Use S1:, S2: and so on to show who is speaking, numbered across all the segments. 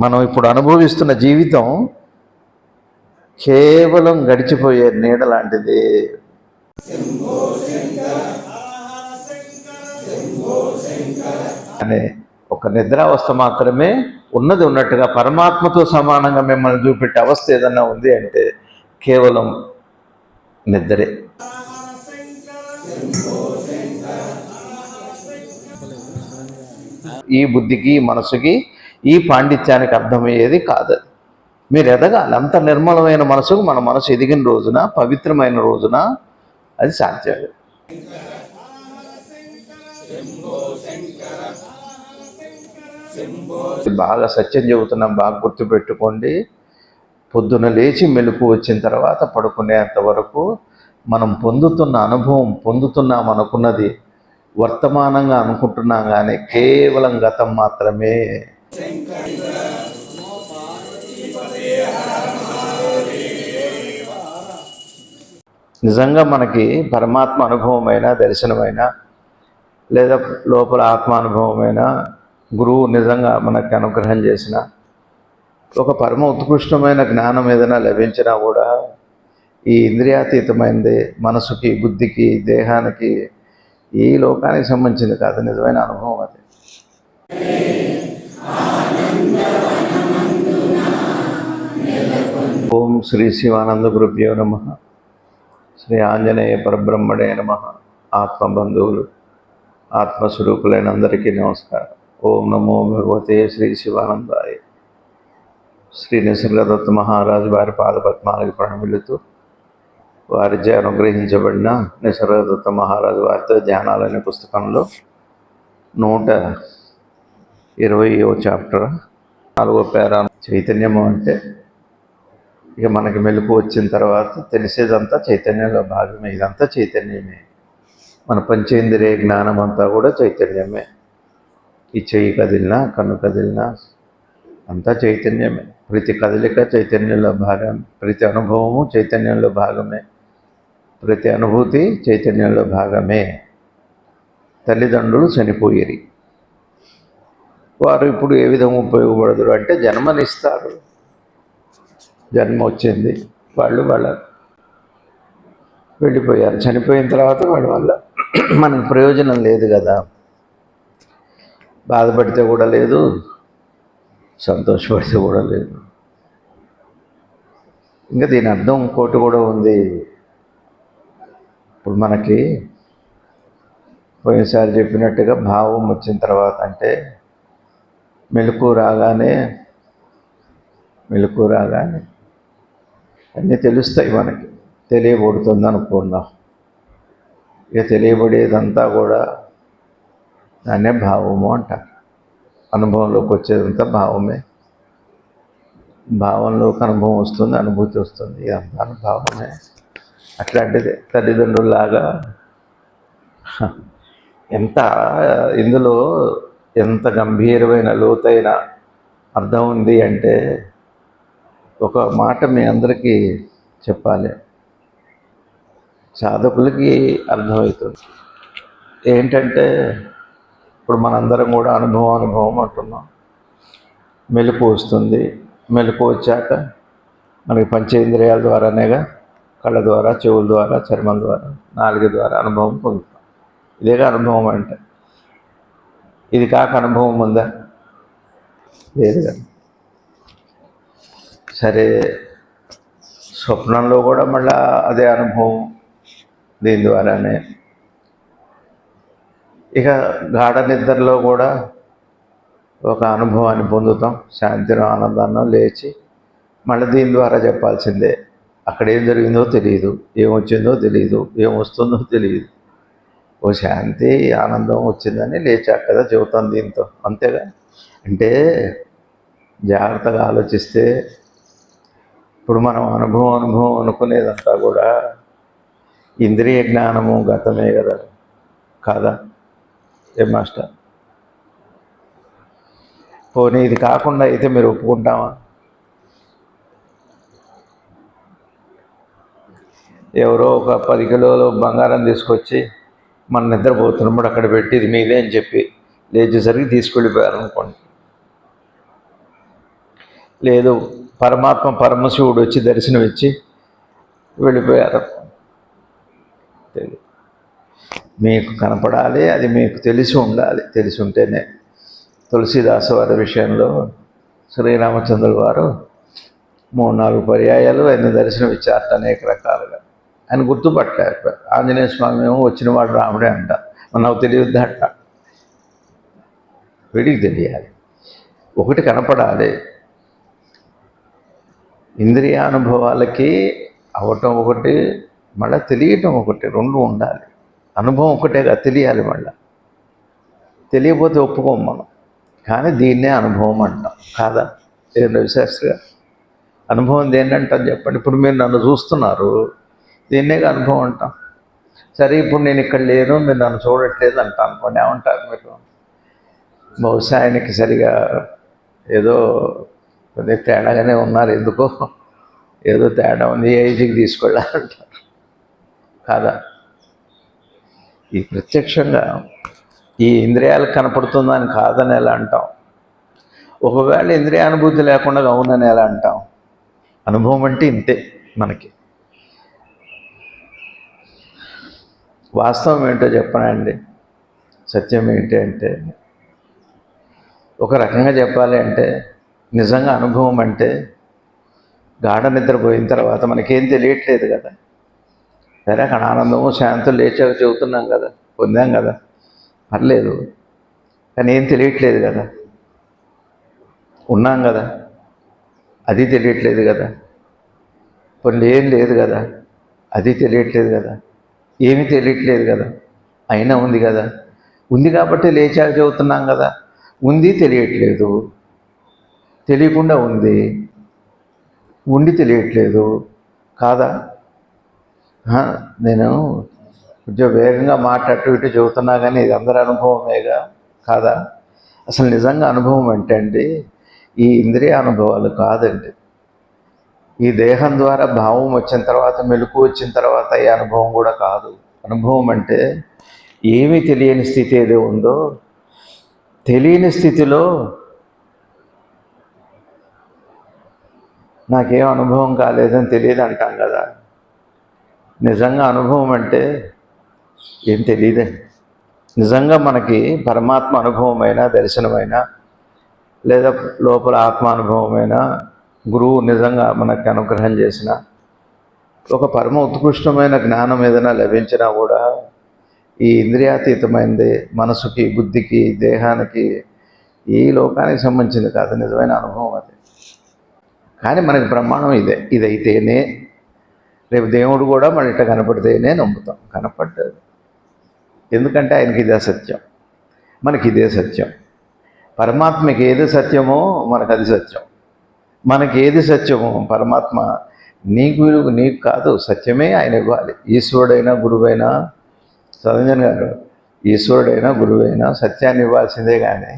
S1: మనం ఇప్పుడు అనుభవిస్తున్న జీవితం కేవలం గడిచిపోయే నీడ లాంటిది. అనే ఒక నిద్రావస్థ మాత్రమే ఉన్నది ఉన్నట్టుగా పరమాత్మతో సమానంగా మిమ్మల్ని చూపెట్టే అవస్థ ఏదన్నా ఉంది అంటే కేవలం నిద్రే. ఈ బుద్ధికి మనసుకి ఈ పాండిత్యానికి అర్థమయ్యేది కాదు. మీరు ఎదగాలి. అంత నిర్మలమైన మనసుకు మన మనసు ఎదిగిన రోజున, పవిత్రమైన రోజున అది సాధ్యం. బాగా సత్యం చెబుతున్నాం, బాగా గుర్తుపెట్టుకోండి. పొద్దున లేచి మెలకు వచ్చిన తర్వాత పడుకునేంత వరకు మనం పొందుతున్న అనుభవం, పొందుతున్నాం అనుకున్నది వర్తమానంగా అనుకుంటున్నాం కానీ కేవలం గతం మాత్రమే. నిజంగా మనకి పరమాత్మ అనుభవమైన, దర్శనమైన, లేదా లోపల ఆత్మానుభవమైన గురువు నిజంగా మనకి అనుగ్రహం చేసిన ఒక పరమ ఉత్కృష్టమైన జ్ఞానం ఏదైనా లభించినా కూడా ఈ ఇంద్రియాతీతమైనది మనసుకి, బుద్ధికి, దేహానికి, ఈ లోకానికి సంబంధించింది కాదు. నిజమైన అనుభవం అది. ఓం శ్రీ శివానంద గురుభ్యో నమః. శ్రీ ఆంజనేయ పరబ్రహ్మణే నమః. ఆత్మబంధువులు, ఆత్మస్వరూపులైన అందరికీ నమస్కారం. ఓం నమో భగవతే శ్రీ శివానందాయ. శ్రీ నిసర్గదత్త మహారాజు వారి పాదపద్మాలకు ప్రణమిల్లుతూ వారిచే అనుగ్రహించబడిన నిసర్గదత్త మహారాజు వారితో ధ్యానాలు అనే పుస్తకంలో 120వ చాప్టర్ 4వ పేరా. చైతన్యము అంటే ఇక మనకి మెలకు వచ్చిన తర్వాత తెలిసేదంతా చైతన్యంలో భాగమే. ఇదంతా చైతన్యమే. మన పంచేంద్రియ జ్ఞానం అంతా కూడా చైతన్యమే. ఈ చెయ్యి కదిలినా, కన్ను కదిలినా అంతా చైతన్యమే. ప్రతి కదలిక చైతన్యంలో భాగం, ప్రతి అనుభవము చైతన్యంలో భాగమే, ప్రతి అనుభూతి చైతన్యంలో భాగమే. తల్లిదండ్రులు చనిపోయేరి, వారు ఇప్పుడు ఏ విధంగా ఉపయోగపడదురు అంటే జన్మనిస్తారు. జన్మ వచ్చింది, వాళ్ళు వెళ్ళిపోయారు. చనిపోయిన తర్వాత వాళ్ళ వల్ల మనకు ప్రయోజనం లేదు కదా. బాధపడితే కూడా లేదు, సంతోషపడితే కూడా లేదు. ఇంకా దీని అర్థం ఇంకోటి కూడా ఉంది. ఇప్పుడు మనకి పోయినసారి చెప్పినట్టుగా భావం వచ్చిన తర్వాత అంటే మెలకు రాగానే అన్నీ తెలుస్తాయి మనకి, తెలియబడుతుంది అనుకున్నాం. ఇక తెలియబడేదంతా కూడా దాన్నే భావము అంటారు. అనుభవంలోకి వచ్చేదంతా భావమే. భావంలోకి అనుభవం వస్తుంది, అనుభూతి వస్తుంది, ఇదంతా భావమే. అట్లాంటిదే తల్లిదండ్రుల్లాగా. ఇందులో ఎంత గంభీరమైన లోతైన అర్థం ఉంది అంటే ఒక మాట మీ అందరికీ చెప్పాలి, సాధకులకి అర్థమవుతుంది. ఏంటంటే ఇప్పుడు మనందరం కూడా అనుభవం అంటున్నాం. మెలకు వస్తుంది. మెలకు వచ్చాక మనకి పంచేంద్రియాల ద్వారానేగా, కళ్ళ ద్వారా, చెవుల ద్వారా, చర్మం ద్వారా, నాలుగు ద్వారా అనుభవం పొందుతాం. ఇదేగా అనుభవం అంటే. ఇది కాక అనుభవం ఉందా? లేదు కదా. సరే, స్వప్నంలో కూడా మళ్ళీ అదే అనుభవం దీని ద్వారానే. ఇక గాఢ నిద్రలో కూడా ఒక అనుభవాన్ని పొందుతాం, శాంతిని, ఆనందాన్ని. లేచి మళ్ళీ దీని ద్వారా చెప్పాల్సిందే. అక్కడ ఏం జరిగిందో తెలియదు, ఏమొచ్చిందో తెలియదు, ఏమొస్తుందో తెలియదు. ఓ శాంతి, ఆనందం వచ్చిందని లేచాక కదా చెబుతాం దీంతో, అంతేగా. అంటే జాగ్రత్తగా ఆలోచిస్తే ఇప్పుడు మనం అనుభవం అనుకునేదంతా కూడా ఇంద్రియ జ్ఞానము గతమే కదా, కాదా? ఏ మాస్టర్? పోనీ ఇది కాకుండా అయితే మీరు ఒప్పుకుంటామా? ఎవరో ఒక 10 కిలోలు బంగారం తీసుకొచ్చి మన నిద్రపోతున్నప్పుడు అక్కడ పెట్టి ఇది మీదే అని చెప్పి లేచేసరికి తీసుకెళ్ళిపోయారు అనుకోండి. లేదు పరమశివుడు వచ్చి దర్శనం ఇచ్చి వెళ్ళిపోయారు. తెలియదు. మీకు కనపడాలి, అది మీకు తెలిసి ఉండాలి. తెలిసి ఉంటేనే. తులసీదాసు వారి విషయంలో శ్రీరామచంద్రుల వారు 3-4 పర్యాయాలు ఆయన దర్శనం ఇచ్చారట అనేక రకాలుగా. ఆయన గుర్తుపట్టలేకపోయారు. ఆంజనేయ స్వామి ఏమో వచ్చినవాడు రాముడే అంట, మనకు తెలియద్దా అంట. వీడికి తెలియాలి, ఒకటి కనపడాలి. ఇంద్రియానుభవాలకి అవటం ఒకటి, మళ్ళీ తెలియటం ఒకటి, రెండు ఉండాలి. అనుభవం ఒకటేగా, తెలియాలి. మళ్ళీ తెలియకపోతే ఒప్పుకోం మనం. కానీ దీన్నే అనుభవం అంటాం కాదా? ఏం రవిశాస్త్రి గారు, అనుభవం దేన్నంటాం చెప్పండి? ఇప్పుడు మీరు నన్ను చూస్తున్నారు, దీన్నేగా అనుభవం అంటాం. సరే, ఇప్పుడు నేను ఇక్కడ లేను, మీరు నన్ను చూడట్లేదు అంటాను అనుకోండి, ఏమంటారు మీరు? బహుశా ఆయనకి సరిగా ఏదో కొద్దిగా తేడాగానే ఉన్నారు, ఎందుకో ఏదో తేడా ఉంది, ఏ ఏజ్కి తీసుకెళ్ళాలంటారు కాదా? ఈ ప్రత్యక్షంగా ఈ ఇంద్రియాలకు కనపడుతుందని కాదని ఎలా అంటాం? ఒకవేళ ఇంద్రియానుభూతి లేకుండా అవునని ఎలా అంటాం? అనుభవం అంటే ఇంతే మనకి. వాస్తవం ఏంటో చెప్పనండి. సత్యం ఏంటి అంటే, ఒక రకంగా చెప్పాలి అంటే, నిజంగా అనుభవం అంటే గాఢ నిద్రపోయిన తర్వాత మనకేం తెలియట్లేదు కదా. సరే, అక్కడ ఆనందము శాంతం లేచాక చెబుతున్నాం కదా, పొందాం కదా, పర్లేదు. కానీ ఏం తెలియట్లేదు కదా, ఉన్నాం కదా, అది తెలియట్లేదు కదా. కొన్ని ఏం లేదు కదా, అది తెలియట్లేదు కదా. ఏమీ తెలియట్లేదు కదా, అయినా ఉంది కదా. ఉంది కాబట్టి లేచాక చెబుతున్నాం కదా. ఉంది తెలియట్లేదు, తెలియకుండా ఉంది, ఉండి తెలియట్లేదు కాదా? నేను కొంచెం వేగంగా మాట్లాడుతూ ఇటు చెబుతున్నా కానీ ఇది అందరి అనుభవమేగా కాదా? అసలు నిజంగా అనుభవం అంటే అండి, ఈ ఇంద్రియ అనుభవాలు కాదండి. ఈ దేహం ద్వారా భావం వచ్చిన తర్వాత, మెలకు వచ్చిన తర్వాత ఈ అనుభవం కూడా కాదు. అనుభవం అంటే ఏమీ తెలియని స్థితి ఏదో ఉందో, తెలియని స్థితిలో నాకేం అనుభవం కాలేదని తెలియదు అంటాం కదా. నిజంగా అనుభవం అంటే ఏం తెలియదే. నిజంగా మనకి పరమాత్మ అనుభవమైనా, దర్శనమైనా, లేదా లోపల ఆత్మానుభవమైన, గురువు నిజంగా మనకు అనుగ్రహం చేసిన ఒక పరమ ఉత్కృష్టమైన జ్ఞానం ఏదైనా లభించినా కూడా ఈ ఇంద్రియాతీతమైనది, మనసుకి, బుద్ధికి, దేహానికి, ఈ లోకానికి సంబంధించింది కాదు నిజమైన అనుభవం అది. కానీ మనకి ప్రమాణం ఇదే, ఇదైతేనే రేపు దేవుడు కూడా మన ఇట్లా కనపడితేనే నమ్ముతాం. కనపడ్డాడు ఎందుకంటే ఆయనకి ఇదే సత్యం, మనకి ఇదే సత్యం. పరమాత్మకి ఏది సత్యమో మనకు అది సత్యం. మనకి ఏది సత్యమో పరమాత్మ నీకు కాదు, సత్యమే ఆయన ఇవ్వాలి. ఈశ్వరుడైనా గురువైనా, సరంజన్ గారు, ఈశ్వరుడైనా గురువైనా సత్యాన్ని ఇవ్వాల్సిందే. కానీ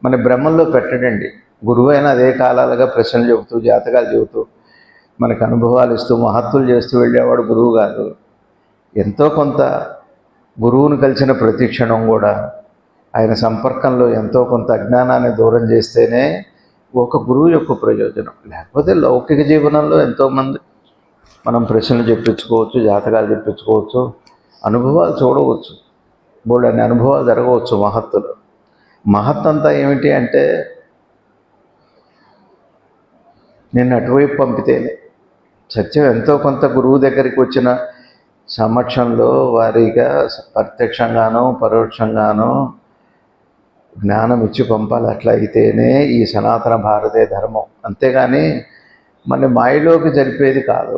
S1: మన బ్రహ్మంలో పెట్టడండి. గురువైనా అదే కాలాలుగా ప్రశ్నలు చెబుతూ, జాతకాలు చెబుతూ, మనకు అనుభవాలు ఇస్తూ, మహత్తులు చేస్తూ వెళ్ళేవాడు గురువు కాదు. ఎంతో కొంత గురువును కలిసిన ప్రతి క్షణం కూడా ఆయన సంపర్కంలో ఎంతో కొంత అజ్ఞానాన్ని దూరం చేస్తేనే ఒక గురువు యొక్క ప్రయోజనం. లేకపోతే లౌకిక జీవనంలో ఎంతోమంది మనం ప్రశ్నలు చెప్పించుకోవచ్చు, జాతకాలు చెప్పించుకోవచ్చు, అనుభవాలు చూడవచ్చు, బోళ్ళని అనుభవాలు జరగవచ్చు. మహత్తులు మహత్తంతా ఏమిటి అంటే, నిన్ను అటువైపు పంపితేనే సత్యం. ఎంతో కొంత గురువు దగ్గరికి వచ్చిన సమక్షంలో వారిగా ప్రత్యక్షంగానో పరోక్షంగానో జ్ఞానం ఇచ్చి పంపాలి. అట్లా అయితేనే ఈ సనాతన భారతీయ ధర్మం. అంతేగాని మన మాయలోకి జరిపేది కాదు.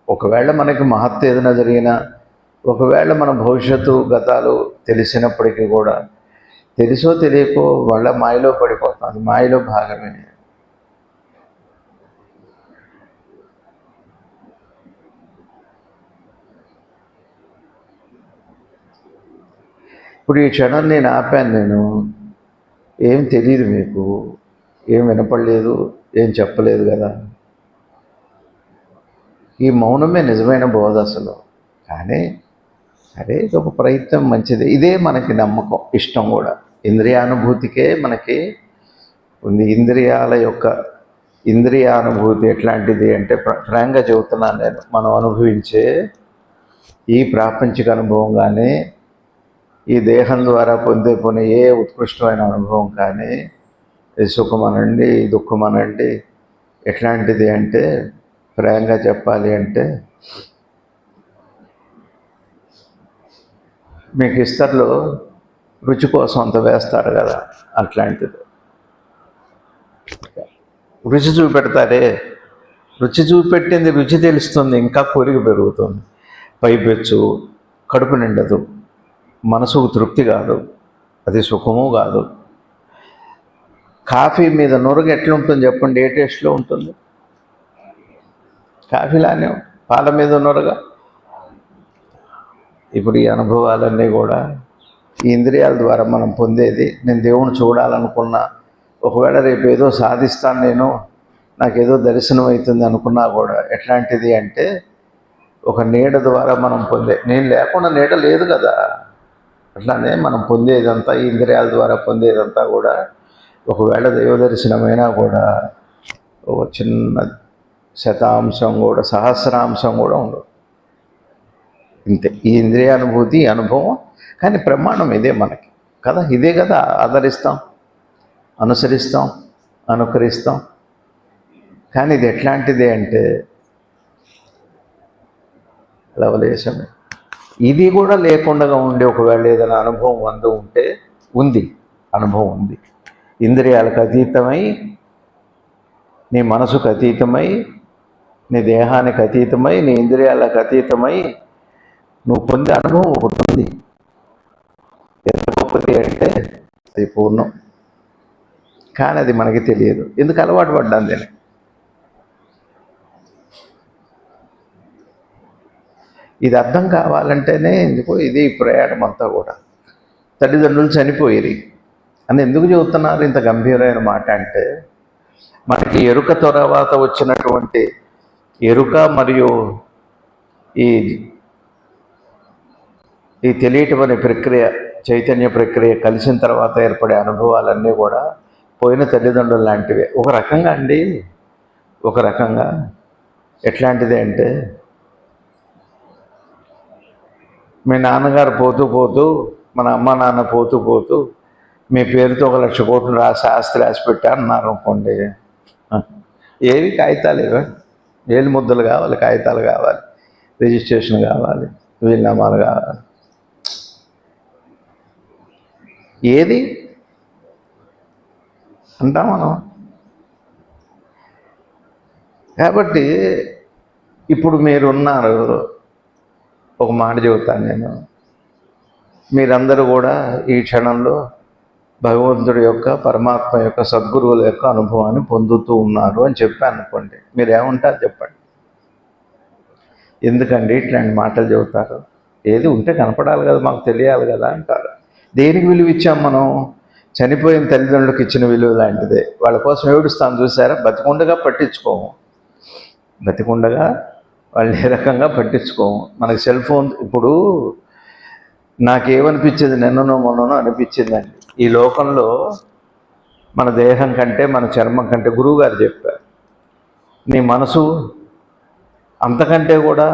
S1: ఒకవేళ మనకి మహత్తు ఏదైనా జరిగినా, ఒకవేళ మన భవిష్యత్తు గతాలు తెలిసినప్పటికీ కూడా, తెలుసో తెలియకో వాళ్ళ మాయలో పడిపోతాం. అది మాయలో భాగమే. ఇప్పుడు ఈ క్షణం నేను ఆపాను. నేను ఏం తెలియదు, మీకు ఏం వినపడలేదు, ఏం చెప్పలేదు కదా. ఈ మౌనమే నిజమైన బోధ అసలు. కానీ సరే, ఒక ప్రయత్నం మంచిది. ఇదే మనకి నమ్మకం, ఇష్టం కూడా. ఇంద్రియానుభూతికే మనకి ఉంది. ఇంద్రియాల యొక్క ఇంద్రియానుభూతి ఎట్లాంటిది అంటే ఫ్రాంక్గా చెబుతున్నాను నేను, మనం అనుభవించే ఈ ప్రాపంచిక అనుభవం కానీ, ఈ దేహం ద్వారా పొందే ఏ ఉత్కృష్టమైన అనుభవం కానీ, సుఖం అనండి దుఃఖం అనండి, ఎట్లాంటిది అంటే ఫ్రాంక్గా చెప్పాలి అంటే, మీకు ఇస్తర్లో రుచి కోసం అంత వేస్తారు కదా, అట్లాంటిది. రుచి చూపెడతారే, రుచి చూపెట్టింది రుచి తెలుస్తుంది, ఇంకా కోరిక పెరుగుతుంది, పైపెచ్చు, కడుపు నిండదు, మనసుకు తృప్తి కాదు, అది సుఖము కాదు. కాఫీ మీద నురగ ఎట్లుంటుంది చెప్పండి, ఏ టేస్ట్లో ఉంటుంది? కాఫీలానే పాల మీద నురగ. ఇప్పుడు ఈ అనుభవాలన్నీ కూడా ఈ ఇంద్రియాల ద్వారా మనం పొందేది. నేను దేవుని చూడాలనుకున్నా, ఒకవేళ రేపు ఏదో సాధిస్తాను, నాకేదో దర్శనం అవుతుంది అనుకున్నా కూడా ఎట్లాంటిది అంటే ఒక నీడ ద్వారా మనం నేను లేకుండా నీడ లేదు కదా. అట్లానే మనం పొందేదంతా, ఈ ఇంద్రియాల ద్వారా పొందేదంతా కూడా ఒకవేళ దైవ దర్శనమైనా కూడా ఒక చిన్న శతాంశం కూడా, సహస్రాంశం కూడా ఉండదు. ఇంతే ఈ ఇంద్రియానుభూతి, అనుభవం. కానీ ప్రమాణం ఇదే మనకి కదా, ఇదే కదా ఆదరిస్తాం, అనుసరిస్తాం, అనుకరిస్తాం. కానీ ఇది ఎట్లాంటిది అంటే లవలేశమే. ఇది కూడా లేకుండా ఉండే ఒకవేళ ఏదైనా అనుభవం ఉంది, అనుభవం ఉంది. ఇంద్రియాలకు అతీతమై, నీ మనసుకు అతీతమై, నీ దేహానికి అతీతమై, నీ ఇంద్రియాలకు అతీతమై నువ్వు పొందే అనుభవం ఒకటి ఉంది. ఎంత గొప్పది అంటే అది పూర్ణం. కానీ అది మనకి తెలియదు. ఎందుకు అలవాటు పడ్డాను నేను. ఇది అర్థం కావాలంటేనే ఎందుకో ఇది ప్రయాణం అంతా కూడా. తల్లిదండ్రులు చనిపోయేది అని ఎందుకు చెబుతున్నారు ఇంత గంభీరమైన మాట అంటే, మనకి ఎరుక తర్వాత వచ్చినటువంటి ఎరుక మరియు ఈ తెలియటం అనే ప్రక్రియ, చైతన్య ప్రక్రియ కలిసిన తర్వాత ఏర్పడే అనుభవాలన్నీ కూడా పోయిన తల్లిదండ్రులు లాంటివే. ఒక రకంగా అండి, ఒక రకంగా ఎట్లాంటిది అంటే, మీ నాన్నగారు పోతూ పోతూ, మన అమ్మ నాన్న పోతూ పోతూ మీ పేరుతో 1,00,000 కోట్లు ఆస్తి రాసి పెట్టారన్నారు అనుకోండి. ఏవి కాగితాలు, వేలు ముద్దలు కావాలి, కాగితాలు కావాలి, రిజిస్ట్రేషన్ కావాలి, వీలునామాలు కావాలి. ఏది అంటాం మనం. కాబట్టి ఇప్పుడు మీరున్నారు, ఒక మాట చెబుతాను నేను, మీరందరూ కూడా ఈ క్షణంలో భగవంతుడి యొక్క, పరమాత్మ యొక్క, సద్గురువుల యొక్క అనుభవాన్ని పొందుతూ ఉన్నారు అని చెప్పాను అనుకోండి, మీరేమంటారు చెప్పండి. ఎందుకండి ఇట్లాంటి మాటలు చెబుతారు? ఏది ఉంటే కనపడాలి కదా, మాకు తెలియాలి కదా అంటారు. దేనికి విలువ ఇచ్చాం మనం? చనిపోయిన తల్లిదండ్రులకు ఇచ్చిన విలువ లాంటిదే. వాళ్ళ కోసం ఏడుస్తాను చూసారా? బతికుండగా పట్టించుకోము, బతికుండగా వాళ్ళు ఏ రకంగా పట్టించుకోము. మనకి సెల్ ఫోన్, ఇప్పుడు నాకేమనిపించింది, నిన్ననో మొన్ననో అనిపించిందండి, ఈ లోకంలో మన దేహం కంటే, మన చర్మం కంటే, గురువుగారు చెప్పారు, నీ మనసు అంతకంటే కూడా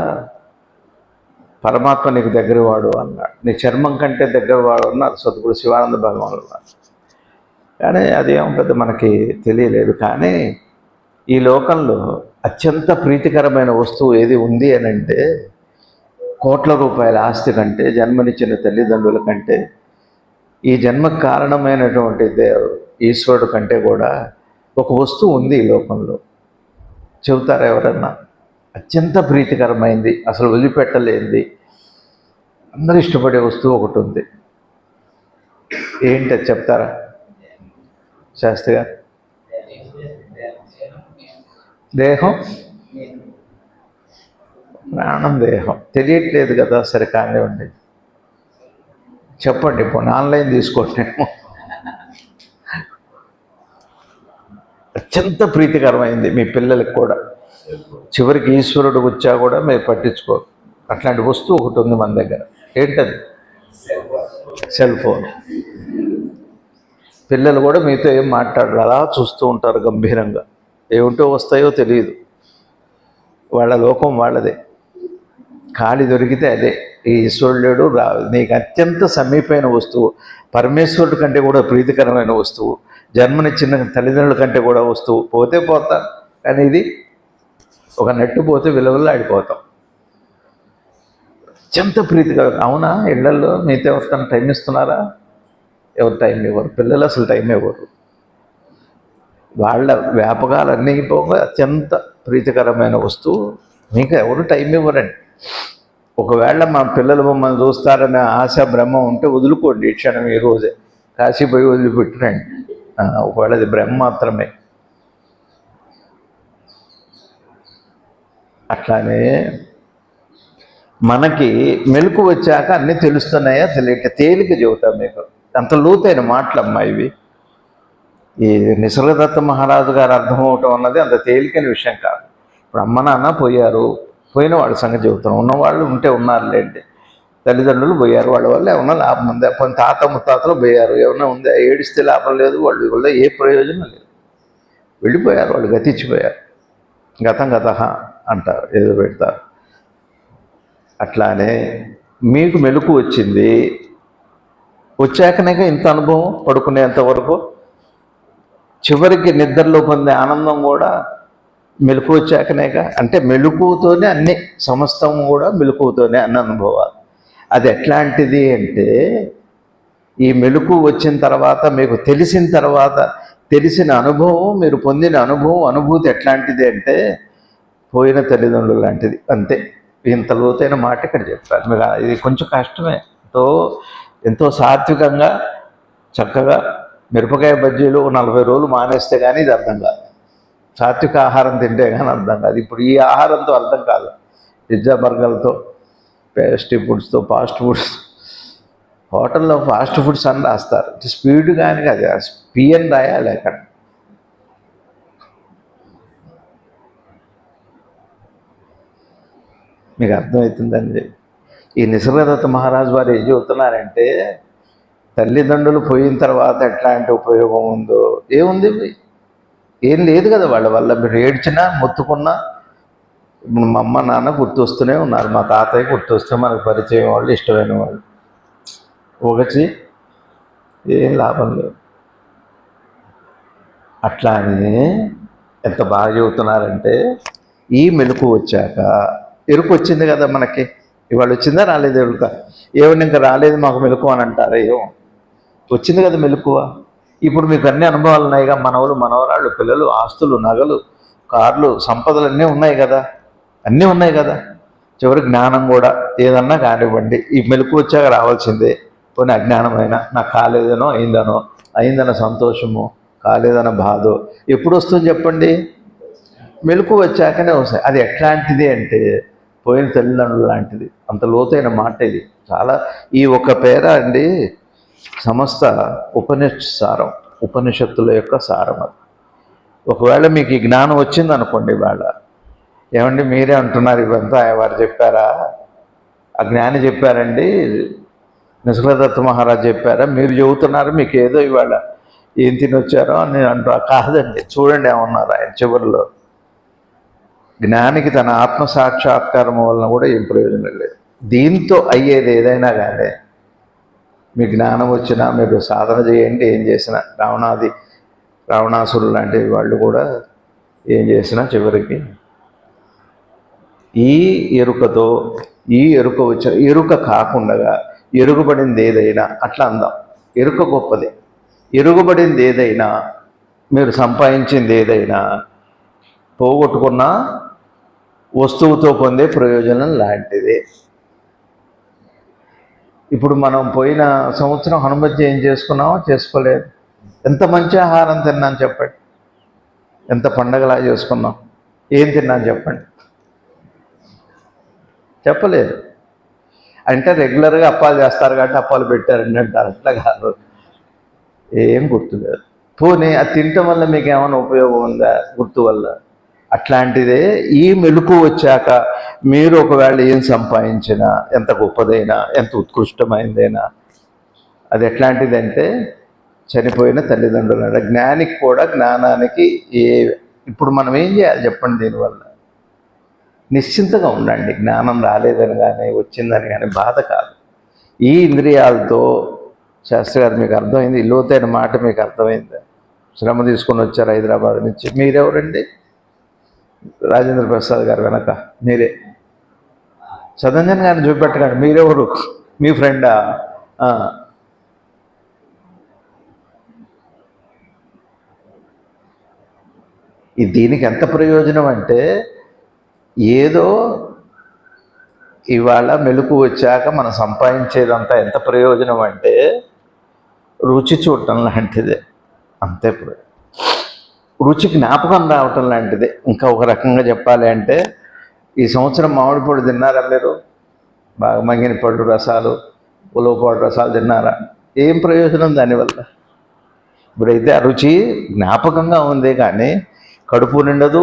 S1: పరమాత్మ నీకు దగ్గరవాడు అన్నాడు. నీ చర్మం కంటే దగ్గరవాడు అన్నారు సద్గురు శివానంద భగవానుడు అన్నారు. కానీ అదేమో పెద్ద మనకి తెలియలేదు. కానీ ఈ లోకంలో అత్యంత ప్రీతికరమైన వస్తువు ఏది ఉంది అని అంటే, కోట్ల రూపాయల ఆస్తి కంటే, జన్మనిచ్చిన తల్లిదండ్రుల కంటే, ఈ జన్మకు కారణమైనటువంటి ఈశ్వరుడు కంటే కూడా ఒక వస్తువు ఉంది ఈ లోకంలో. చెబుతారా ఎవరన్నా? అత్యంత ప్రీతికరమైంది, అసలు వదిలిపెట్టలేనిది, అందరూ ఇష్టపడే వస్తువు ఒకటి ఉంది. ఏంటి అది చెప్తారా శాస్త్రి గారు? దేహం, ప్రాణం. దేహం తెలియట్లేదు కదా, సరే కానివ్వండి, చెప్పండి. ఇప్పుడు ఆన్లైన్ తీసుకోండి. అత్యంత ప్రీతికరమైంది మీ పిల్లలకి కూడా, చివరికి ఈశ్వరుడు వచ్చా కూడా మీరు పట్టించుకోరు. అట్లాంటి వస్తువు ఒకటి ఉంది మన దగ్గర. ఏంటది? Cell phone. పిల్లలు కూడా మీతో ఏం మాట్లాడరు, అలా చూస్తూ ఉంటారు గంభీరంగా. ఏమిటో వస్తాయో తెలియదు, వాళ్ళ లోకం వాళ్ళదే. ఖాళీ దొరికితే అదే. ఈ ఈశ్వరుడు నీకు అత్యంత సమీపమైన వస్తువు, పరమేశ్వరుడి కంటే కూడా ప్రీతికరమైన వస్తువు, జన్మనిచ్చిన తల్లిదండ్రుల కంటే కూడా వస్తువు. పోతే పోతా, కానీ ఇది ఒక నెట్టు పోతే విలువలాడిపోతాం. అత్యంత ప్రీతికరం. అవునా? ఇళ్లలో మీతో ఎవరికైనా టైం ఇస్తున్నారా? ఎవరు టైం ఇవ్వరు. పిల్లలు అసలు టైం ఇవ్వరు. వాళ్ళ వ్యాపకాలన్నీ పోగా అత్యంత ప్రీతికరమైన వస్తువు మీకు ఎవరు టైం ఇవ్వరండి. ఒకవేళ మా పిల్లలు మమ్మల్ని చూస్తారనే ఆశ భ్రమ ఉంటే వదులుకోండి ఈ క్షణం, ఈ రోజే కాశీపోయి వదిలిపెట్టిరండి. ఒకవేళ అది భ్రమ మాత్రమే. అట్లానే మనకి మెలకు వచ్చాక అన్నీ తెలుస్తున్నాయా తెలియక తేలిక చెబుతాం మీకు. అంత లోతైన మాటలమ్మా ఇవి. ఈ నిసర్గదత్త మహారాజు గారు అర్థమవటం అన్నది అంత తేలికైన విషయం కాదు. ఇప్పుడు అమ్మ నాన్న పోయారు, పోయిన వాళ్ళ సంగతి చెబుతున్నాం. ఉన్నవాళ్ళు ఉంటే ఉన్నారులేండి. తల్లిదండ్రులు పోయారు, వాళ్ళ వల్ల ఏమన్నా లాభం ఉందా? కొన్ని తాత ముత్తాతలు పోయారు, ఏమన్నా ఉందా? ఏడిస్తే లాభం లేదు, వాళ్ళ వల్ల ఏ ప్రయోజనం లేదు. వెళ్ళిపోయారు, వాళ్ళు గతించిపోయారు. గతం గత అంటారు, ఏదో పెడతారు. అట్లానే మీకు మెలకు వచ్చింది, వచ్చాకనే ఇంత అనుభవం పడుకునేంత వరకు. చివరికి నిద్రలో పొందే ఆనందం కూడా మెలకు వచ్చాకనేగా. అంటే మెలకుతోనే అన్ని, సమస్తం కూడా మెలకుతోనే అన్న అనుభవాలు. అది ఎట్లాంటిది అంటే, ఈ మెలకు వచ్చిన తర్వాత మీకు తెలిసిన తర్వాత తెలిసిన అనుభవం, మీరు పొందిన అనుభవం, అనుభూతి ఎట్లాంటిది అంటే పోయిన తల్లిదండ్రులు లాంటిది. అంతే. ఇంత లోతైన మాట ఇక్కడ చెప్పారు. మీరు ఇది కొంచెం కష్టమే. ఎంతో సాత్వికంగా చక్కగా మిరపకాయ బజ్జీలు 40 రోజులు మానేస్తే కానీ ఇది అర్థం కాదు. సాత్విక ఆహారం తింటే కానీ అర్థం కాదు. ఇప్పుడు ఈ ఆహారంతో అర్థం కాదు. పిజ్జా బర్గర్లతో, పేస్ట్రీ ఫుడ్స్తో, ఫాస్ట్ ఫుడ్స్, హోటల్లో ఫాస్ట్ ఫుడ్స్ అని రాస్తారు. స్పీడ్ కానీ అది పిఎన్ రాయాలి అక్కడ. మీకు అర్థమవుతుందండి. ఈ నిసర్గదత్త మహారాజు వారు ఏం చెబుతున్నారంటే, తల్లిదండ్రులు పోయిన తర్వాత ఎట్లాంటి ఉపయోగం ఉందో. ఏముంది? ఏం లేదు కదా. వాళ్ళ వల్ల మీరు ఏడ్చినా మొత్తుకున్నా, మా అమ్మ నాన్న గుర్తొస్తూనే ఉన్నారు, మా తాతయ్య గుర్తొస్తే మనకు పరిచయం వాళ్ళు, ఇష్టమైన వాళ్ళు. ఒకటి ఏం లాభం లేదు. అట్లానే ఎంత బాగా చెబుతున్నారంటే, ఈ మెలకు వచ్చాక ఎరుకు వచ్చింది కదా మనకి. ఇవాళ వచ్చిందా రాలేదు ఎరుక? ఏమన్నా ఇంకా రాలేదు మాకు మెలకు అని అంటారా? ఏమో వచ్చింది కదా మెలకువ. ఇప్పుడు మీకు అన్ని అనుభవాలు ఉన్నాయిగా. మనవలు, మనవరాళ్ళు, పిల్లలు, ఆస్తులు, నగలు, కార్లు, సంపదలు అన్నీ ఉన్నాయి కదా. అన్నీ ఉన్నాయి కదా. చివరి జ్ఞానం కూడా. ఏదన్నా కానివ్వండి, ఈ మెలకు వచ్చాక రావాల్సిందే. కొన్ని అజ్ఞానమైన, నాకు కాలేదనో అయిందనో సంతోషము, కాలేదన్న బాధో ఎప్పుడు వస్తుంది చెప్పండి? మెలకు వచ్చాకనే వస్తాయి. అది ఎట్లాంటిది అంటే పోయిన తల్లిదండ్రులు లాంటిది. అంత లోతైన మాట ఇది. చాలా ఈ ఒక పేర అండి సమస్త సారం, ఉపనిషత్తుల యొక్క సారం అది. ఒకవేళ మీకు ఈ జ్ఞానం వచ్చింది అనుకోండి, ఇవాళ ఏమండి మీరే అంటున్నారు ఇవంతా వారు చెప్పారా? ఆ జ్ఞాని చెప్పారండి, నిసర్గదత్త మహారాజు చెప్పారా? మీరు చెబుతున్నారు మీకు ఏదో ఇవాళ ఏం తినొచ్చారో అని అంటారు. కాదండి, చూడండి ఏమన్నారు ఆయన చివరిలో. జ్ఞానికి తన ఆత్మసాక్షాత్కారం వలన కూడా ఏం ప్రయోజనం లేదు. దీంతో అయ్యేది ఏదైనా కానీ, మీ జ్ఞానం వచ్చినా, మీరు సాధన చేయండి, ఏం చేసినా, రావణాసురులు లాంటి వాళ్ళు కూడా ఏం చేసినా చివరికి ఈ ఎరుకతో, ఈ ఎరుక వచ్చిన ఎరుక కాకుండా ఎరుగుబడింది ఏదైనా, అట్లా అందాం. ఎరుక గొప్పది. ఎరుగుబడింది ఏదైనా, మీరు సంపాదించింది ఏదైనా, పోగొట్టుకున్న వస్తువుతో పొందే ప్రయోజనం లాంటిదే. ఇప్పుడు మనం పోయిన సంవత్సరం హనుమతి ఏం చేసుకున్నామో చేసుకోలేదు. ఎంత మంచి ఆహారం తిన్నాను చెప్పండి, ఎంత పండగలా చేసుకున్నాం. ఏం తిన్నాను చెప్పండి? చెప్పలేదు. అంటే రెగ్యులర్గా అప్పాలు చేస్తారు కాబట్టి అప్పాలు పెట్టారండి అంటారు. అట్లా కాదు, ఏం గుర్తులేదు. పోనీ అది తినటం వల్ల మీకు ఏమైనా ఉపయోగం ఉందా? గుర్తు వల్ల. అట్లాంటిదే ఈ మెలకు వచ్చాక మీరు ఒకవేళ ఏం సంపాదించినా, ఎంత గొప్పదైనా, ఎంత ఉత్కృష్టమైందైనా, అది ఎట్లాంటిదంటే చనిపోయిన తల్లిదండ్రులు. జ్ఞానికి కూడా జ్ఞానానికి ఇప్పుడు మనం ఏం చేయాలి చెప్పండి? దీనివల్ల నిశ్చింతగా ఉండండి. జ్ఞానం రాలేదని కానీ వచ్చిందని కానీ బాధ కాదు. ఈ ఇంద్రియాలతో శాస్త్రి గారు మీకు అర్థమైంది, లోతైన మాట మీకు అర్థమైంది. శ్రమ తీసుకొని వచ్చారు హైదరాబాద్ నుంచి. మీరెవరండి? రాజేంద్ర ప్రసాద్ గారు వెనక మీరే. సదంజన్ గారిని చూపెట్టకండి, మీరెవరు? మీ ఫ్రెండా? దీనికి ఎంత ప్రయోజనం అంటే, ఏదో ఇవాళ మెలకు వచ్చాక మనం సంపాదించేదంతా ఎంత ప్రయోజనం అంటే రుచి చూడటం లాంటిదే, అంతే. రుచి జ్ఞాపకం రావటం లాంటిదే. ఇంకా ఒక రకంగా చెప్పాలి అంటే, ఈ సంవత్సరం మామిడి పళ్ళు తిన్నారా మీరు? బాగా మంగిన పళ్ళు రసాలు, ఉలవపాడు రసాలు తిన్నారా? ఏం ప్రయోజనం దానివల్ల? ఇప్పుడైతే ఆ రుచి జ్ఞాపకంగా ఉంది కానీ కడుపు నిండదు,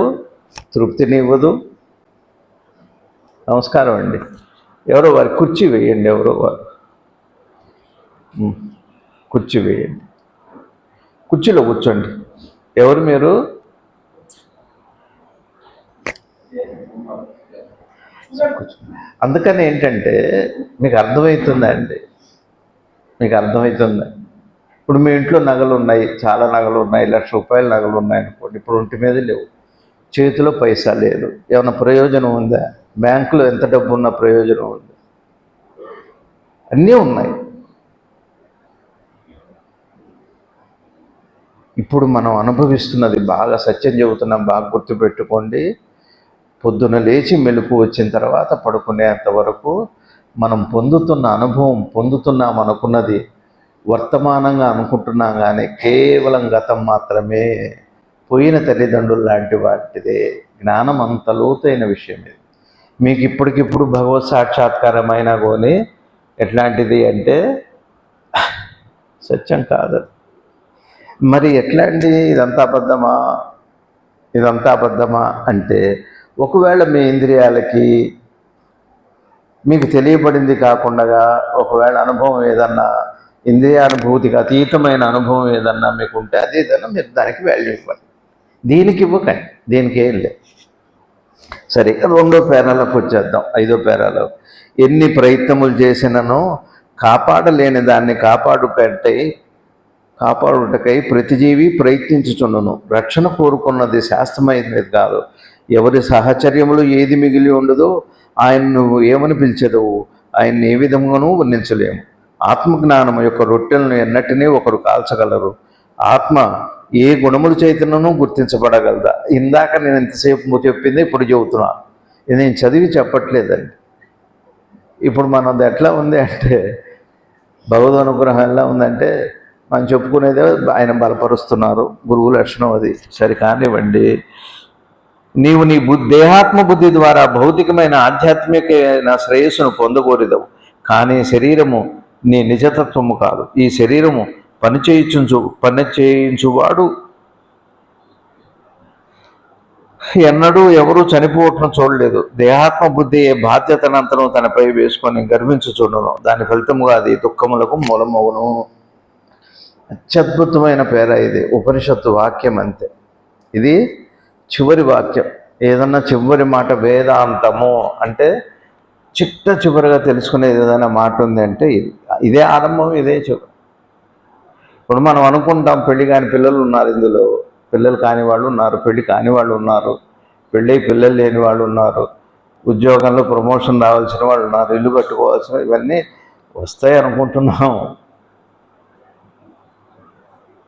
S1: తృప్తినివ్వదు. నమస్కారం అండి. ఎవరో వారి కుర్చీ వేయండి, ఎవరో వారు కుర్చీ వేయండి, కుర్చీలో కూర్చోండి. ఎవరు మీరు? అందుకని ఏంటంటే మీకు అర్థమవుతుందా అండి? మీకు అర్థమవుతుందా? ఇప్పుడు మీ ఇంట్లో నగలు ఉన్నాయి, చాలా నగలు ఉన్నాయి, ₹1,00,000 నగలు ఉన్నాయి అనుకోండి. ఇప్పుడు ఒంటి మీద లేవు, చేతిలో పైసా లేదు. ఏమైనా ప్రయోజనం ఉందా? బ్యాంకులో ఎంత డబ్బు ఉన్న ప్రయోజనం ఉంది? అన్నీ ఉన్నాయి. ఇప్పుడు మనం అనుభవిస్తున్నది బాగా సత్యం చెబుతున్నాం, బాగా గుర్తుపెట్టుకోండి. పొద్దున లేచి మెలకు వచ్చిన తర్వాత పడుకునేంత వరకు మనం పొందుతున్న అనుభవం, పొందుతున్నాం అనుకున్నది వర్తమానంగా అనుకుంటున్నాం కానీ కేవలం గతం మాత్రమే. పోయిన తల్లిదండ్రులు లాంటి వాటిదే. జ్ఞానం అంత లోతైన విషయం ఇది. మీకు ఇప్పటికిప్పుడు భగవత్ సాక్షాత్కారమైనా కానీ ఎట్లాంటిది అంటే సత్యం కాదు. మరి ఎట్లాంటి ఇదంతా అబద్ధమా? ఇదంతా అబద్ధమా అంటే, ఒకవేళ మీ ఇంద్రియాలకి మీకు తెలియబడింది కాకుండా ఒకవేళ అనుభవం ఏదన్నా, ఇంద్రియానుభూతికి అతీతమైన అనుభవం ఏదన్నా మీకు ఉంటే అది ఏదన్నా మీరు దానికి వాల్యూ ఇవ్వాలి. దీనికి ఇవ్వకండి, దీనికి ఏం లేదు. సరే, 2వ పేరాలోకి వచ్చేద్దాం. 5వ పేరాలో, ఎన్ని ప్రయత్నములు చేసినను కాపాడలేని దాన్ని కాపాడుటకై ప్రతి జీవి ప్రయత్నించుచుండును. రక్షణ కోరుకున్నది శాస్త్రమైనది కాదు. ఎవరి సహచర్యములు ఏది మిగిలి ఉండదో ఆయన నువ్వు ఏమని పిలిచెదవు? ఆయన్ని ఏ విధంగానూ వర్ణించలేము. ఆత్మజ్ఞానం యొక్క రొట్టెలను ఎన్నటినీ ఒకరు కాల్చగలరు. ఆత్మ ఏ గుణములు చైతన్యను గుర్తించబడగలదా? ఇందాక నేను ఎంతసేపు చెప్పింది ఇప్పుడు చెబుతున్నాను. ఇది నేను చదివి చెప్పట్లేదండి. ఇప్పుడు మనది ఎట్లా ఉంది అంటే, భగవద్ అనుగ్రహం ఎలా ఉందంటే, మనం చెప్పుకునేదే ఆయన బలపరుస్తున్నారు, గురువు లక్షణం అది. సరి కానివ్వండి. నీవు నీ దేహాత్మ బుద్ధి ద్వారా భౌతికమైన ఆధ్యాత్మికమైన శ్రేయస్సును పొందగోరిదవు. కానీ శరీరము నీ నిజతత్వము కాదు. ఈ శరీరము పనిచేయించువాడు ఎన్నడూ ఎవరూ చనిపోవటం చూడలేదు. దేహాత్మ బుద్ధి ఏ బాధ్యతనంతరం తనపై వేసుకొని గర్వించుచుండును. దాని ఫలితముగా అది దుఃఖములకు మూలమవును. అత్యద్భుతమైన పేర ఇది. ఉపనిషత్తు వాక్యం అంతే. ఇది చివరి వాక్యం. ఏదన్నా చివరి మాట వేదాంతము అంటే చివరిగా తెలుసుకునేది ఏదైనా మాట ఉంది అంటే ఇదే ఆరంభం, ఇదే చివరి. ఇప్పుడు మనం అనుకుంటాం పెళ్లి కాని పిల్లలు ఉన్నారు, ఇందులో పిల్లలు కాని వాళ్ళు ఉన్నారు, పెళ్లి కాని వాళ్ళు ఉన్నారు, పెళ్ళి పిల్లలు లేని వాళ్ళు ఉన్నారు, ఉద్యోగంలో ప్రమోషన్ రావాల్సిన వాళ్ళు ఉన్నారు, ఇల్లు కట్టుకోవాల్సిన, ఇవన్నీ వస్తాయి అనుకుంటున్నాం.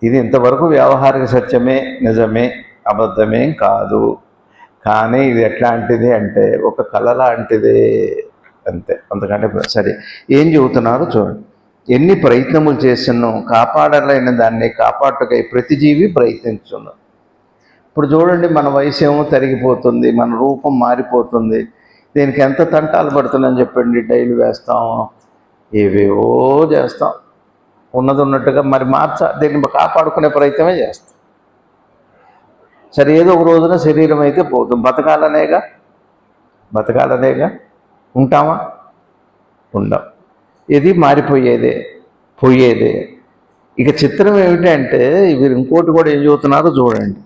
S1: ఇది ఇంతవరకు వ్యావహారిక సత్యమే, నిజమే, అబద్ధమేం కాదు. కానీ ఇది ఎట్లాంటిది అంటే ఒక కళ లాంటిదే, అంతే, అంతకంటే. సరే, ఏం చెబుతున్నారు చూడండి. ఎన్ని ప్రయత్నములు చేసినో కాపాడలేని దాన్ని కాపాడుటకై ప్రతి జీవి ప్రయత్నించున్నాం. ఇప్పుడు చూడండి, మన వయసు ఏమో తరిగిపోతుంది, మన రూపం మారిపోతుంది. దీనికి ఎంత తంటాలు పడుతుందని చెప్పండి. డైలీ వేస్తాం, ఏవేవో చేస్తాం, ఉన్నది ఉన్నట్టుగా మరి దీన్ని కాపాడుకునే ప్రయత్నమే చేస్తాం. సరే, ఏదో ఒక రోజున శరీరం అయితే పోతుంది. బతకాలనేగా ఉంటామా? ఉండం. ఇది మారిపోయేదే, పోయేదే. ఇక చిత్రం ఏమిటంటే వీరు ఇంకోటి కూడా ఏం చెబుతున్నారో చూడండి.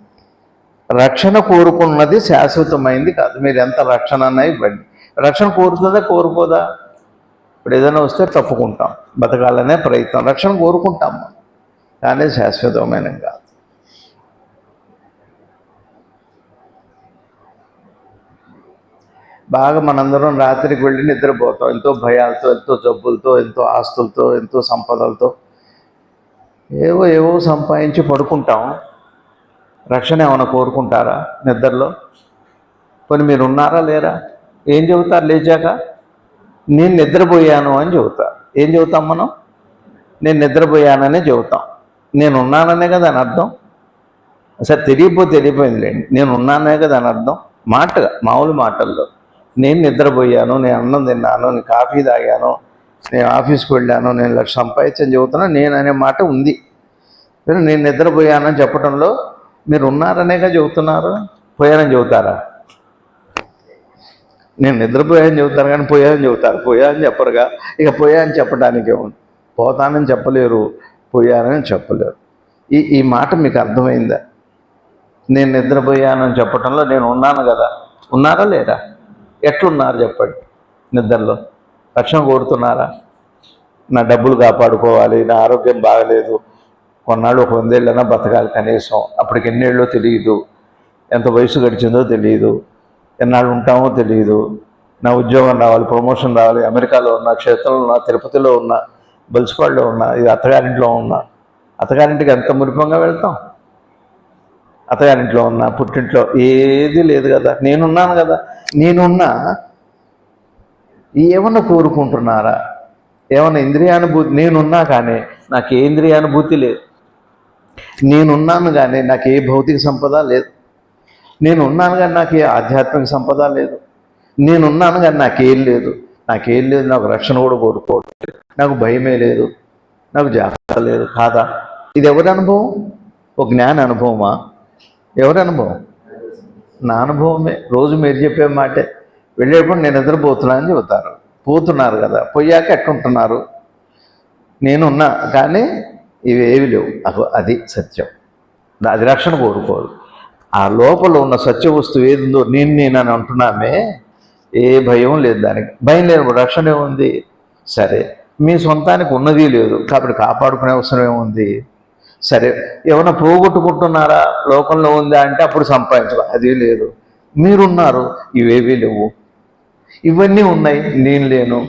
S1: రక్షణ కోరుకున్నది శాశ్వతమైంది కాదు. మీరు ఎంత రక్షణ అన్నా ఇవ్వండి, రక్షణ కోరుతుందా కోరుకోదా? ఇప్పుడు ఏదైనా వస్తే తప్పుకుంటాం, బతకాలనే ప్రయత్నం, రక్షణ కోరుకుంటాం, కానీ శాశ్వతమైన కాదు. బాగా మనందరం రాత్రికి వెళ్ళి నిద్రపోతాం, ఎంతో భయాలతో, ఎంతో జబ్బులతో, ఎంతో ఆస్తులతో, ఎంతో సంపదలతో, ఏవో ఏవో సంపాదించి పడుకుంటాం. రక్షణ ఏమైనా కోరుకుంటారా నిద్రలో? కొన్ని మీరు ఉన్నారా లేరా? ఏం చెబుతారు లేచాక? నేను నిద్రపోయాను అని చెబుతారు. ఏం చెబుతాం మనం? నేను నిద్రపోయాననే చెబుతాం. నేను ఉన్నాననే కదా అని అర్థం. సరే తెలియపోయిందిలేండి, నేను ఉన్నానే కదా అని అర్థం. మాటగా మామూలు మాటల్లో నేను నిద్రపోయాను, నేను అన్నం తిన్నాను, నేను కాఫీ తాగాను, నేను ఆఫీస్కి వెళ్ళాను, నేను లక్ష సంపాదించని చెబుతున్నా, నేను అనే మాట ఉంది. నేను నిద్రపోయానని చెప్పడంలో మీరు ఉన్నారనేగా చెబుతున్నారు. పోయానని చెబుతారా? నేను నిద్రపోయానని చెబుతారు కానీ పోయానని చెబుతారు. పోయానని చెప్పరుగా. ఇక పోయానని చెప్పడానికి ఏముంది? పోతానని చెప్పలేరు, పోయానని చెప్పలేరు. ఈ మాట మీకు అర్థమైందా? నేను నిద్రపోయానని చెప్పడంలో నేను ఉన్నాను కదా. ఉన్నారా లేరా? ఎట్లున్నారు చెప్పండి? నిద్రలో రక్షణ కోరుతున్నారా? నా డబ్బులు కాపాడుకోవాలి, నా ఆరోగ్యం బాగలేదు, కొన్నాళ్ళు ఒక 100 ఏళ్ళైనా బతకాలి కనీసం, అప్పటికి ఎన్నేళ్ళో తెలియదు, ఎంత వయసు గడిచిందో తెలియదు, ఎన్నాళ్ళు ఉంటామో తెలియదు, నా ఉద్యోగం రావాలి, ప్రమోషన్ రావాలి, అమెరికాలో ఉన్న, క్షేత్రంలో ఉన్న, తిరుపతిలో ఉన్న, బల్సిపాడులో ఉన్న, ఇది అత్తగారింట్లో ఉన్న. అత్తగారింటికి ఎంత మురిపంగా వెళ్తాం? అత్తగారింట్లో ఉన్న, పుట్టింట్లో ఏది లేదు కదా. నేనున్నాను కదా. నేనున్నా ఏమన్నా కోరుకుంటున్నారా? ఏమన్నా ఇంద్రియానుభూతి? నేనున్నా కానీ నాకు ఏ ఇంద్రియానుభూతి లేదు. నేనున్నాను కానీ నాకు ఏ భౌతిక సంపద లేదు. నేనున్నాను కానీ నాకు ఏ ఆధ్యాత్మిక సంపద లేదు. నేనున్నాను కానీ నాకేం లేదు. నాకు రక్షణ కూడా కోరుకోవట్లేదు, నాకు భయమే లేదు, నాకు జాగ్రత్త లేదు. కాదా? ఇది ఎవరి అనుభవం? ఒక జ్ఞాన అనుభవమా? ఎవరి అనుభవం? నా అనుభవమే. రోజు మీరు చెప్పే మాటే. వెళ్ళేప్పుడు నేను నిద్రపోతున్నానని చెబుతారు. పోతున్నారు కదా, పోయాక ఎట్టుంటున్నారు? నేనున్నా కానీ ఇవేవి లేవు. అది సత్యం. అది రక్షణ కోరుకోదు. ఆ లోపల ఉన్న సత్య వస్తువు ఏదిందో నేనని అంటున్నామే, ఏ భయం లేదు దానికి. భయం లేదు, రక్షణ ఏముంది? సరే, మీ సొంతానికి ఉన్నది లేదు కాబట్టి కాపాడుకునే అవసరం ఏముంది? సరే, ఏమైనా పోగొట్టుకుంటున్నారా? లోకంలో ఉందా అంటే అప్పుడు సంపాదించాలి, అది లేదు. మీరున్నారు, ఇవేవీ లేవు. ఇవన్నీ ఉన్నాయి, నేను లేను.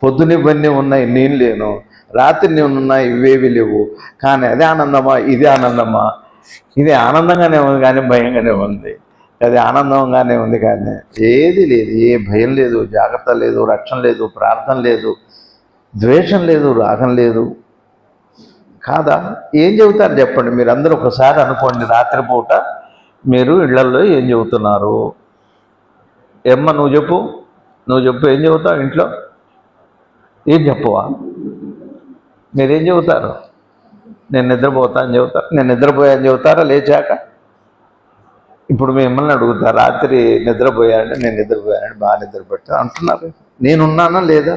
S1: పొద్దున ఇవన్నీ ఉన్నాయి, నేను లేను. రాత్రి నేనున్నాయి, ఇవేవి లేవు. కానీ అదే ఆనందమా? ఇది ఆనందమా? ఇది ఆనందంగానే ఉంది కానీ భయంగానే ఉంది. అది ఆనందంగానే ఉంది కానీ ఏది లేదు. ఏ భయం లేదు, జాగ్రత్త లేదు, రక్షణ లేదు, ప్రార్థన లేదు, ద్వేషం లేదు, రాగం లేదు. కాదా? ఏం చెబుతారు చెప్పండి? మీరు అందరూ ఒకసారి అనుకోండి, రాత్రిపూట మీరు ఇళ్లల్లో ఏం చెబుతున్నారు? ఏమ్మా నువ్వు చెప్పు, ఏం చెబుతావు ఇంట్లో? ఏం చెప్పవా? మీరేం చెబుతారు? నేను నిద్రపోతా అని చెబుతారు. నేను నిద్రపోయాను చెబుతారా లేచాక? ఇప్పుడు మిమ్మల్ని అడుగుతారు, రాత్రి నిద్రపోయానంటే నేను నిద్రపోయానంటే బాగా నిద్రపెట్టా అంటున్నారు. నేనున్నానా లేదా?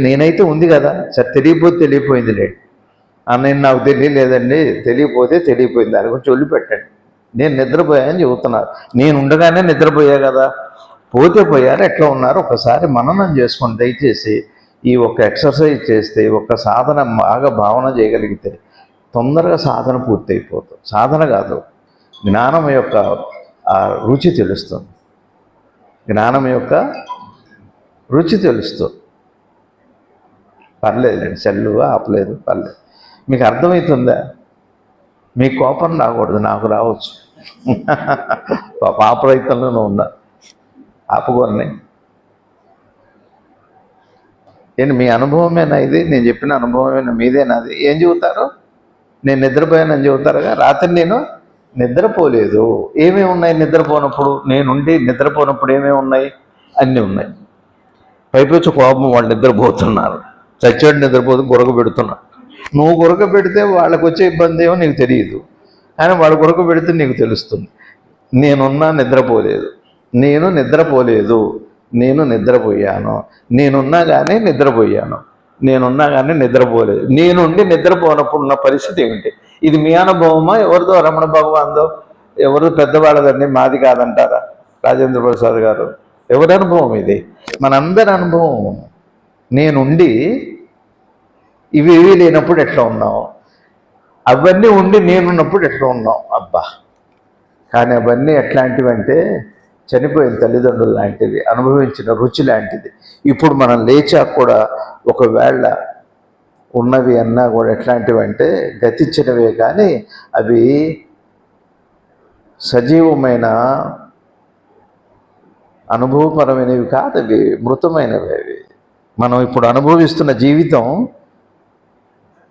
S1: నేనైతే ఉంది కదా. సరే, తెలియపోయింది లేదు. నేను నాకు తెలియలేదండి, తెలియపోయింది, దాని గురించి వదిలిపెట్టండి. నేను నిద్రపోయానని చెబుతున్నారు. నేను ఉండగానే నిద్రపోయా కదా. పోయారు, ఎట్లా ఉన్నారు ఒకసారి మననం చేసుకోండి దయచేసి. ఈ ఒక్క ఎక్సర్సైజ్ చేస్తే, ఒక్క సాధన బాగా భావన చేయగలిగితే తొందరగా సాధన పూర్తయిపోతుంది. సాధన కాదు, జ్ఞానం యొక్క రుచి తెలుస్తుంది. జ్ఞానం యొక్క రుచి తెలుస్తుంది. పర్లేదులేండి, సెల్లు ఆపలేదు, పర్లేదు. మీకు అర్థమవుతుందా? మీ కోపం రాకూడదు, నాకు రావచ్చు. పాపరహితంలోనే ఉన్నా, ఆపుకోండి. ఏంటి మీ అనుభవమేనా ఇది? నేను చెప్పిన అనుభవమేనా? మీదేనాది? ఏం చెబుతారు? నేను నిద్రపోయానని చెబుతారుగా. రాత్రి నేను నిద్రపోలేదు. ఏమేమి ఉన్నాయి నిద్రపోనప్పుడు? నేనుండి నిద్రపోనప్పుడు ఏమేమి ఉన్నాయి? అన్నీ ఉన్నాయి. పైపొచ్చి కోపం, వాళ్ళు నిద్రపోతున్నారు. చచ్చాడు నిద్రపోతూ గురక పెడుతున్నా. నువ్వు గురక పెడితే వాళ్ళకు వచ్చే ఇబ్బంది ఏమో నీకు తెలియదు, కానీ వాళ్ళు గురక పెడితే నీకు తెలుస్తుంది. నేనున్నా నిద్రపోలేదు, నేను నిద్రపోయాను, నేనున్నా కానీ నిద్రపోయాను, నేనున్నా కానీ నిద్రపోలేదు. నేనుండి నిద్రపోనప్పుడు ఉన్న పరిస్థితి ఏమిటి? ఇది మీ అనుభవమా? ఎవరిదో? రమణ భగవాన్దో? ఎవరు పెద్దవాళ్ళదండి, మాది కాదంటారా రాజేంద్ర ప్రసాద్ గారు? ఎవరి అనుభవం ఇది? మనందరి అనుభవం. నేనుండి ఇవి ఏవి లేనప్పుడు ఎట్లా ఉన్నాం, అవన్నీ ఉండి నేనున్నప్పుడు ఎట్లా ఉన్నాం. అబ్బా! కానీ అవన్నీ ఎట్లాంటివంటే చనిపోయిన తల్లిదండ్రులు లాంటివి, అనుభవించిన రుచి లాంటిది. ఇప్పుడు మనం లేచాక కూడా ఒకవేళ ఉన్నవి అన్నా కూడా ఎట్లాంటివంటే గతించినవే, కానీ అవి సజీవమైన అనుభవపరమైనవి కాదు, అవి మృతమైనవి. అవి మనం ఇప్పుడు అనుభవిస్తున్న జీవితం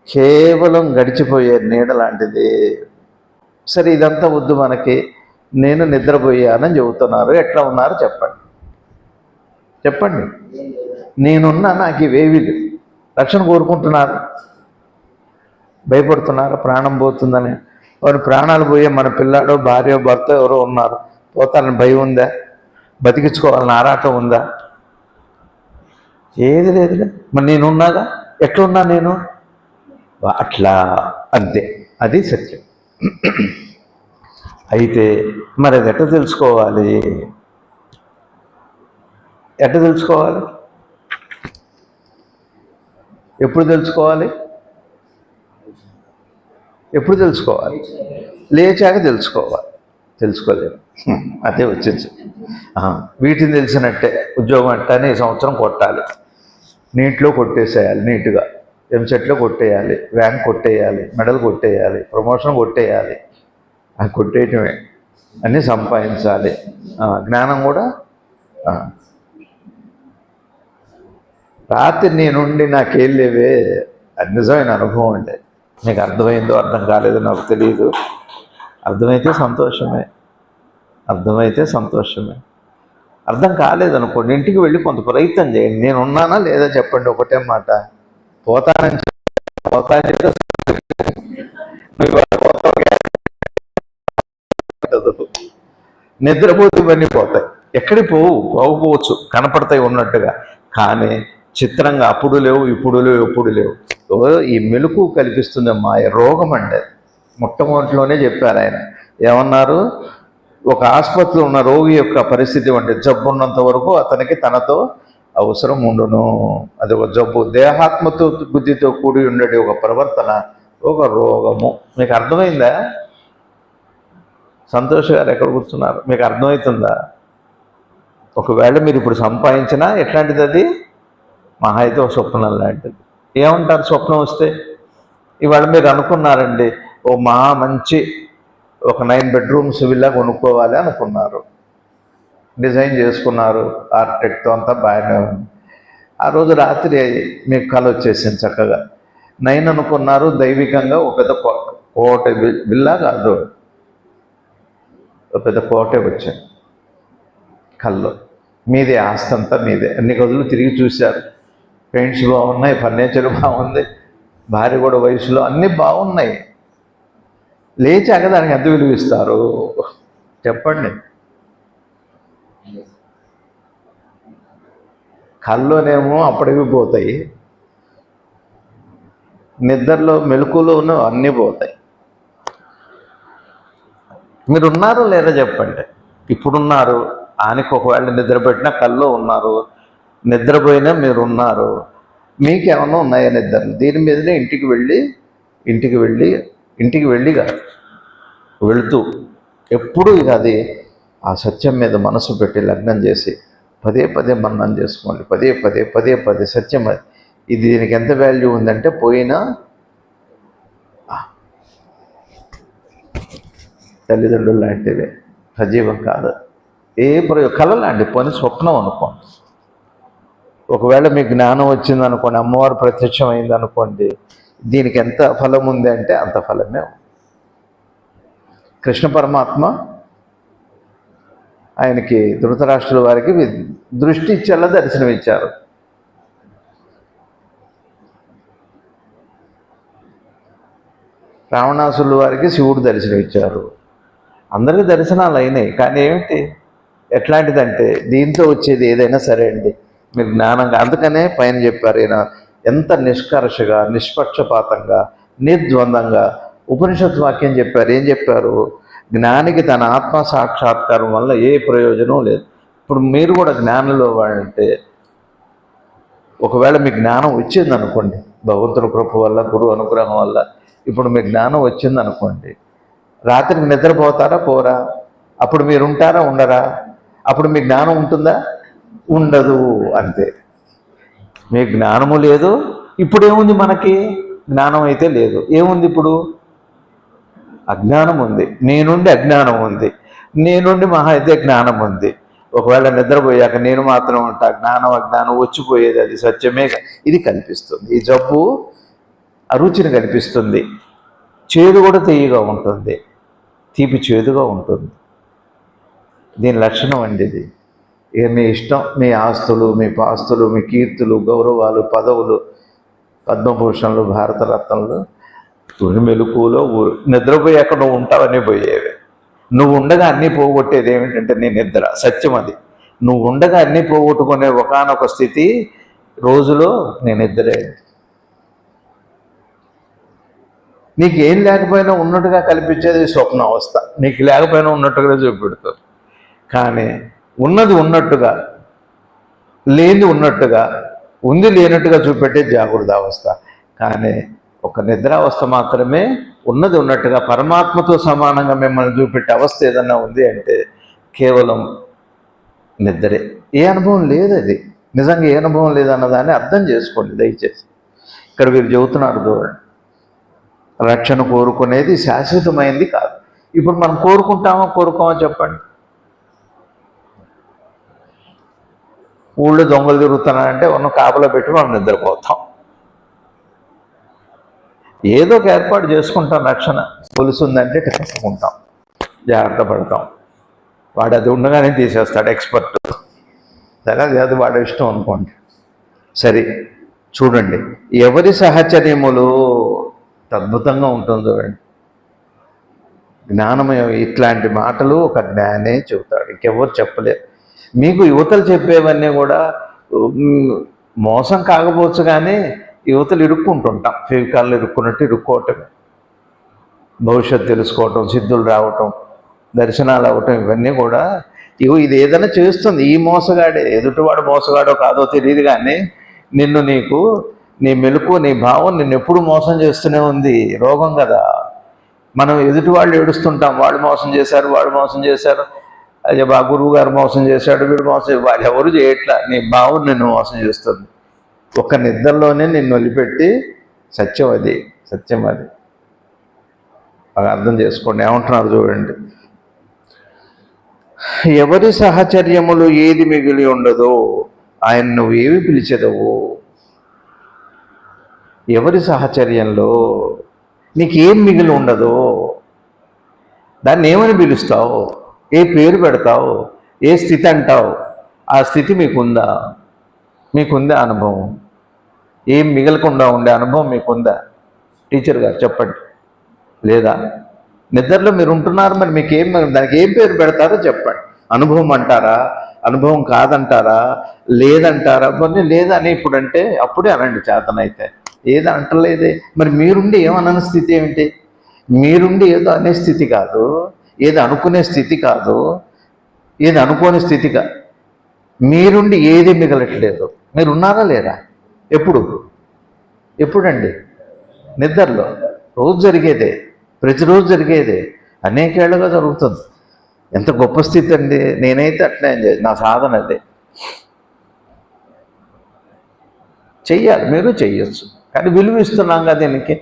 S1: కేవలం గడిచిపోయే నీడ లాంటిది. సరే, ఇదంతా వద్దు మనకి. నేను నిద్రపోయానని చెబుతున్నారు. ఎట్లా ఉన్నారు చెప్పండి, చెప్పండి. నేనున్నా, నాకు ఇవేవి రక్షణ కోరుకుంటున్నారు, భయపడుతున్నారు ప్రాణం పోతుందని. వారు ప్రాణాలు పోయే మన పిల్లాడో భార్య భర్త ఎవరో ఉన్నారు, పోతారని భయం ఉందా? బతికించుకోవాలని ఆరాటం ఉందా? ఏది లేదుగా. మరి నేనున్నాగా, ఎట్లున్నా నేను అట్లా, అంతే. అది సత్యం. అయితే మరి అది ఎట్లా తెలుసుకోవాలి? ఎట్లా తెలుసుకోవాలి? ఎప్పుడు తెలుసుకోవాలి? ఎప్పుడు తెలుసుకోవాలి? లేచాక తెలుసుకోవాలి. తెలుసుకోలేము. అదే వచ్చింది. వీటిని తెలిసినట్టే ఉద్యోగం అట్టని ఈ సంవత్సరం కొట్టాలి, నీటిలో కొట్టేసేయాలి, నీట్గా ఎంసెట్లో కొట్టేయాలి, ర్యాంక్ కొట్టేయాలి, మెడల్ కొట్టేయాలి, ప్రమోషన్ కొట్టేయాలి. అది కొట్టేయటమే. అన్నీ సంపాదించాలి. జ్ఞానం కూడా. రాత్రి నేనుండి నాకేం లేవే, అది నిజమైన అనుభవం అండి. మీకు అర్థమైందో అర్థం కాలేదో నాకు తెలియదు. అర్థమైతే సంతోషమే, అర్థమైతే సంతోషమే. అర్థం కాలేదనుకోండి, ఇంటికి వెళ్ళి కొంత ప్రయత్నం చేయండి. నేను ఉన్నానా లేదా చెప్పండి. ఒకటే మాట, పోతానని నిద్రపోతే ఇవన్నీ పోతాయి. ఎక్కడికి పోకపోవచ్చు, కనపడతాయి ఉన్నట్టుగా. కానీ చిత్రంగా అప్పుడు లేవు, ఇప్పుడు లేవు, ఎప్పుడు లేవు. ఈ మెలకు కల్పిస్తుంది మాయ, రోగం అండి. మొట్టమొదటిలోనే చెప్పారు ఆయన. ఏమన్నారు? ఒక ఆసుపత్రిలో ఉన్న రోగి యొక్క పరిస్థితి అంటే జబ్బు ఉన్నంత వరకు అతనికి తనతో అవసరం ఉండును. అది ఒక జబ్బు. దేహాత్మతో బుద్ధితో కూడి ఉండే ఒక ప్రవర్తన ఒక రోగము. మీకు అర్థమైందా? సంతోష్ గారు ఎక్కడ కూర్చున్నారు? మీకు అర్థమవుతుందా? ఒకవేళ మీరు ఇప్పుడు సంపాదించినా ఎట్లాంటిది అది? మహా అయితే ఒక స్వప్నం లాంటిది. ఏమంటారు స్వప్నం వస్తే? ఇవాళ మీరు అనుకున్నారండి, ఓ మంచి ఒక 9 బెడ్రూమ్స్ విల్లా కొనుక్కోవాలి అనుకున్నారు, డిజైన్ చేసుకున్నారు, ఆర్కిటెక్ట్తో అంతా బాగానే ఉంది. ఆ రోజు రాత్రి మీకు కళ వచ్చేసింది చక్కగా. 9 అనుకున్నారు, దైవికంగా ఒక పెద్ద కోట విల్లా కాదు, ఒక పెద్ద కోటే వచ్చాయి కల్లో. మీదే ఆస్తి అంతా మీదే. అన్ని గదులు తిరిగి చూశారు, పెయింట్స్ బాగున్నాయి, ఫర్నిచర్ బాగుంది, భార్య కూడా వయసులో అన్నీ బాగున్నాయి. లేచాక దానికి ఎంత విలువ ఇస్తారు చెప్పండి? కల్లోనేమో అప్పటివి పోతాయి, నిద్రలో మెలకులోనూ అన్నీ పోతాయి. మీరున్నారో లేదా చెప్పండి? ఇప్పుడున్నారు, ఆయనకి ఒకవేళ నిద్రపెట్టినా కల్లో ఉన్నారు, నిద్రపోయినా మీరున్నారు. మీకేమన్నా ఉన్నాయా నిద్రలు? దీని మీదనే ఇంటికి వెళ్ళి కాదు, వెళుతూ ఎప్పుడు ఇక అది ఆ సత్యం మీద మనసు పెట్టి లగ్నం చేసి పదే పదే మననం చేసుకోండి. పదే పదే సత్యం. ఇది దీనికి ఎంత వాల్యూ ఉందంటే, పోయినా తల్లిదండ్రులు లాంటివే, సజీవం కాదు. ఏ కళ లాంటి పని, స్వప్నం అనుకోండి. ఒకవేళ మీకు జ్ఞానం వచ్చిందనుకోండి, అమ్మవారు ప్రత్యక్షం అయిందనుకోండి, దీనికి ఎంత ఫలం ఉంది అంటే అంత ఫలమే. కృష్ణ పరమాత్మ ఆయనకి ధృతరాష్ట్రుల వారికి దృష్టి ఇచ్చేలా దర్శనమిచ్చారు. రావణాసురుల వారికి శివుడు దర్శనమిచ్చారు. అందరికీ దర్శనాలు అయినాయి. కానీ ఏమిటి, ఎట్లాంటిదంటే దీంతో వచ్చేది ఏదైనా సరే అండి, మీరు జ్ఞానంగా. అందుకనే పైన చెప్పారు ఈయన ఎంత నిష్కర్షగా, నిష్పక్షపాతంగా, నిర్ద్వందంగా ఉపనిషత్ వాక్యం చెప్పారు. ఏం చెప్పారు? జ్ఞానికి తన ఆత్మ సాక్షాత్కారం వల్ల ఏ ప్రయోజనం లేదు. ఇప్పుడు మీరు కూడా జ్ఞానంలో అంటే ఒకవేళ మీకు జ్ఞానం వచ్చిందనుకోండి, భగవంతుని కృప వల్ల, గురువు అనుగ్రహం వల్ల ఇప్పుడు మీకు జ్ఞానం వచ్చిందనుకోండి, రాత్రికి నిద్రపోతారా పోరా? అప్పుడు మీరు ఉంటారా ఉండరా? అప్పుడు మీ జ్ఞానం ఉంటుందా? ఉండదు. అంతే. మీ జ్ఞానము లేదు. ఇప్పుడు ఏముంది మనకి? జ్ఞానం అయితే లేదు. ఏముంది ఇప్పుడు? అజ్ఞానం ఉంది. నేనుండి అజ్ఞానం ఉంది. నేనుండి మహా అయితే జ్ఞానం ఉంది. ఒకవేళ నిద్రపోయాక నేను మాత్రం ఉంటా, జ్ఞానం అజ్ఞానం వచ్చిపోయేది, అది సత్యమే. ఇది కనిపిస్తుంది. ఈ జబ్బు అరుచిని కనిపిస్తుంది. చేదు కూడా తీయగా ఉంటుంది, తీపి చేదుగా ఉంటుంది. దీని లక్షణం అండి ఇది. ఇక మీ ఇష్టం, మీ ఆస్తులు, మీ పాస్తులు, మీ కీర్తులు, గౌరవాలు, పదవులు, పద్మభూషణలు, భారతరత్నలు, మెలుకులో నిద్రపోయాక నువ్వు ఉంటావని పోయేవి. నువ్వు ఉండగా అన్నీ పోగొట్టేది ఏమిటంటే నీ నిద్ర. సత్యం అది. నువ్వు ఉండగా అన్నీ పోగొట్టుకునే ఒకానొక స్థితి రోజులో నీ నిద్రే. నీకు ఏం లేకపోయినా ఉన్నట్టుగా కల్పించేది స్వప్న అవస్థ. నీకు లేకపోయినా ఉన్నట్టుగా చూపెడుతుంది. కానీ ఉన్నది ఉన్నట్టుగా, లేని ఉన్నట్టుగా, ఉంది లేనట్టుగా చూపెట్టే జాగ్రత్త అవస్థ. కానీ ఒక నిద్రావస్థ మాత్రమే ఉన్నది ఉన్నట్టుగా పరమాత్మతో సమానంగా మిమ్మల్ని చూపెట్టే అవస్థ ఏదన్నా ఉంది అంటే కేవలం నిద్రే. ఏ అనుభవం లేదు అది. నిజంగా ఏ అనుభవం లేదన్నదాన్ని అర్థం చేసుకోండి దయచేసి. ఇక్కడ వీరు చెబుతున్నారు చూడండి, రక్షణ కోరుకునేది శాశ్వతమైంది కాదు. ఇప్పుడు మనం కోరుకోమో చెప్పండి. ఊళ్ళో దొంగలు తిరుగుతున్నారంటే ఉన్న కాపలా పెట్టి మనం నిద్రపోతాం. ఏదో ఒక ఏర్పాటు చేసుకుంటాం. రక్షణ పులుసు ఉందంటే కట్టుకుంటాం, జాగ్రత్త పడతాం. వాడు అది ఉండగానే తీసేస్తాడు ఎక్స్పర్ట్. సరే, అది వాడి ఇష్టం అనుకోండి. సరే, చూడండి, ఎవరి సహచర్యములు అద్భుతంగా ఉంటుంది చూడండి. జ్ఞానమయం ఇట్లాంటి మాటలు ఒక జ్ఞానే చెబుతాడు, ఇంకెవరు చెప్పలేరు. మీకు యువతలు చెప్పేవన్నీ కూడా మోసం కాకపోవచ్చు, కానీ యువతలు ఇరుక్కుంటుంటాం. ఫెవికాల్లో ఇరుక్కున్నట్టు ఇరుక్కోవటమే. భవిష్యత్తు తెలుసుకోవటం, సిద్ధులు రావటం, దర్శనాలు అవ్వటం, ఇవన్నీ కూడా ఇది ఏదైనా చేస్తుంది. ఈ మోసగాడే, ఎదుటివాడు మోసగాడో కాదో తెలియదు, కానీ నీకు నీ మెలకు, నీ భావం నిన్ను ఎప్పుడు మోసం చేస్తూనే ఉంది. రోగం కదా. మనం ఎదుటి వాళ్ళు ఏడుస్తుంటాం, వాడు మోసం చేశారు, అదే బా గురువు గారు మోసం చేశాడు, వీడు మోసం. వాళ్ళు ఎవరు చేయట్లా, నీ భావం నిన్ను మోసం చేస్తుంది. ఒక్క నిద్రలోనే నిన్ను వదిలిపెట్టి సత్యం అది. బాగా అర్థం చేసుకోండి. ఏమంటున్నారు చూడండి, ఎవరి సహచర్యములు ఏది మిగిలి ఉండదో ఆయన నువ్వేమి పిలిచెదవు. ఎవరి సహచర్యంలో నీకేం మిగిలి ఉండదో దాన్ని ఏమని పిలుస్తావు? ఏ పేరు పెడతావు? ఏ స్థితి అంటావు? ఆ స్థితి మీకుందా? అనుభవం? ఏం మిగలకుండా ఉండే అనుభవం మీకుందా? టీచర్ గారు చెప్పండి. లేదా? నిద్రలో మీరు ఉంటున్నారు, మరి దానికి ఏం పేరు పెడతారో చెప్పండి. అనుభవం అంటారా? అనుభవం కాదంటారా? లేదంటారా? కొన్ని లేదని ఇప్పుడు అంటే అప్పుడే అనండి చేతనైతే. ఏది అంటలేదే. మరి మీరుండి ఏమన్న స్థితి ఏమిటి? మీరుండి ఏదో అనే స్థితి కాదు, ఏది అనుకునే స్థితి కాదు, ఏది అనుకోని స్థితి కాదు. మీరుండి ఏది మిగలట్లేదు. మీరు ఉన్నారా లేరా? ఎప్పుడండి? నిద్రలో. రోజు జరిగేదే, ప్రతిరోజు జరిగేదే, అనేకేళ్లుగా జరుగుతుంది. ఎంత గొప్ప స్థితి అండి. నేనైతే అట్లే నా సాధన అదే. చెయ్యాలి, మీరు చెయ్యొచ్చు, కానీ విలువ ఇస్తున్నాం కదా దీనికి.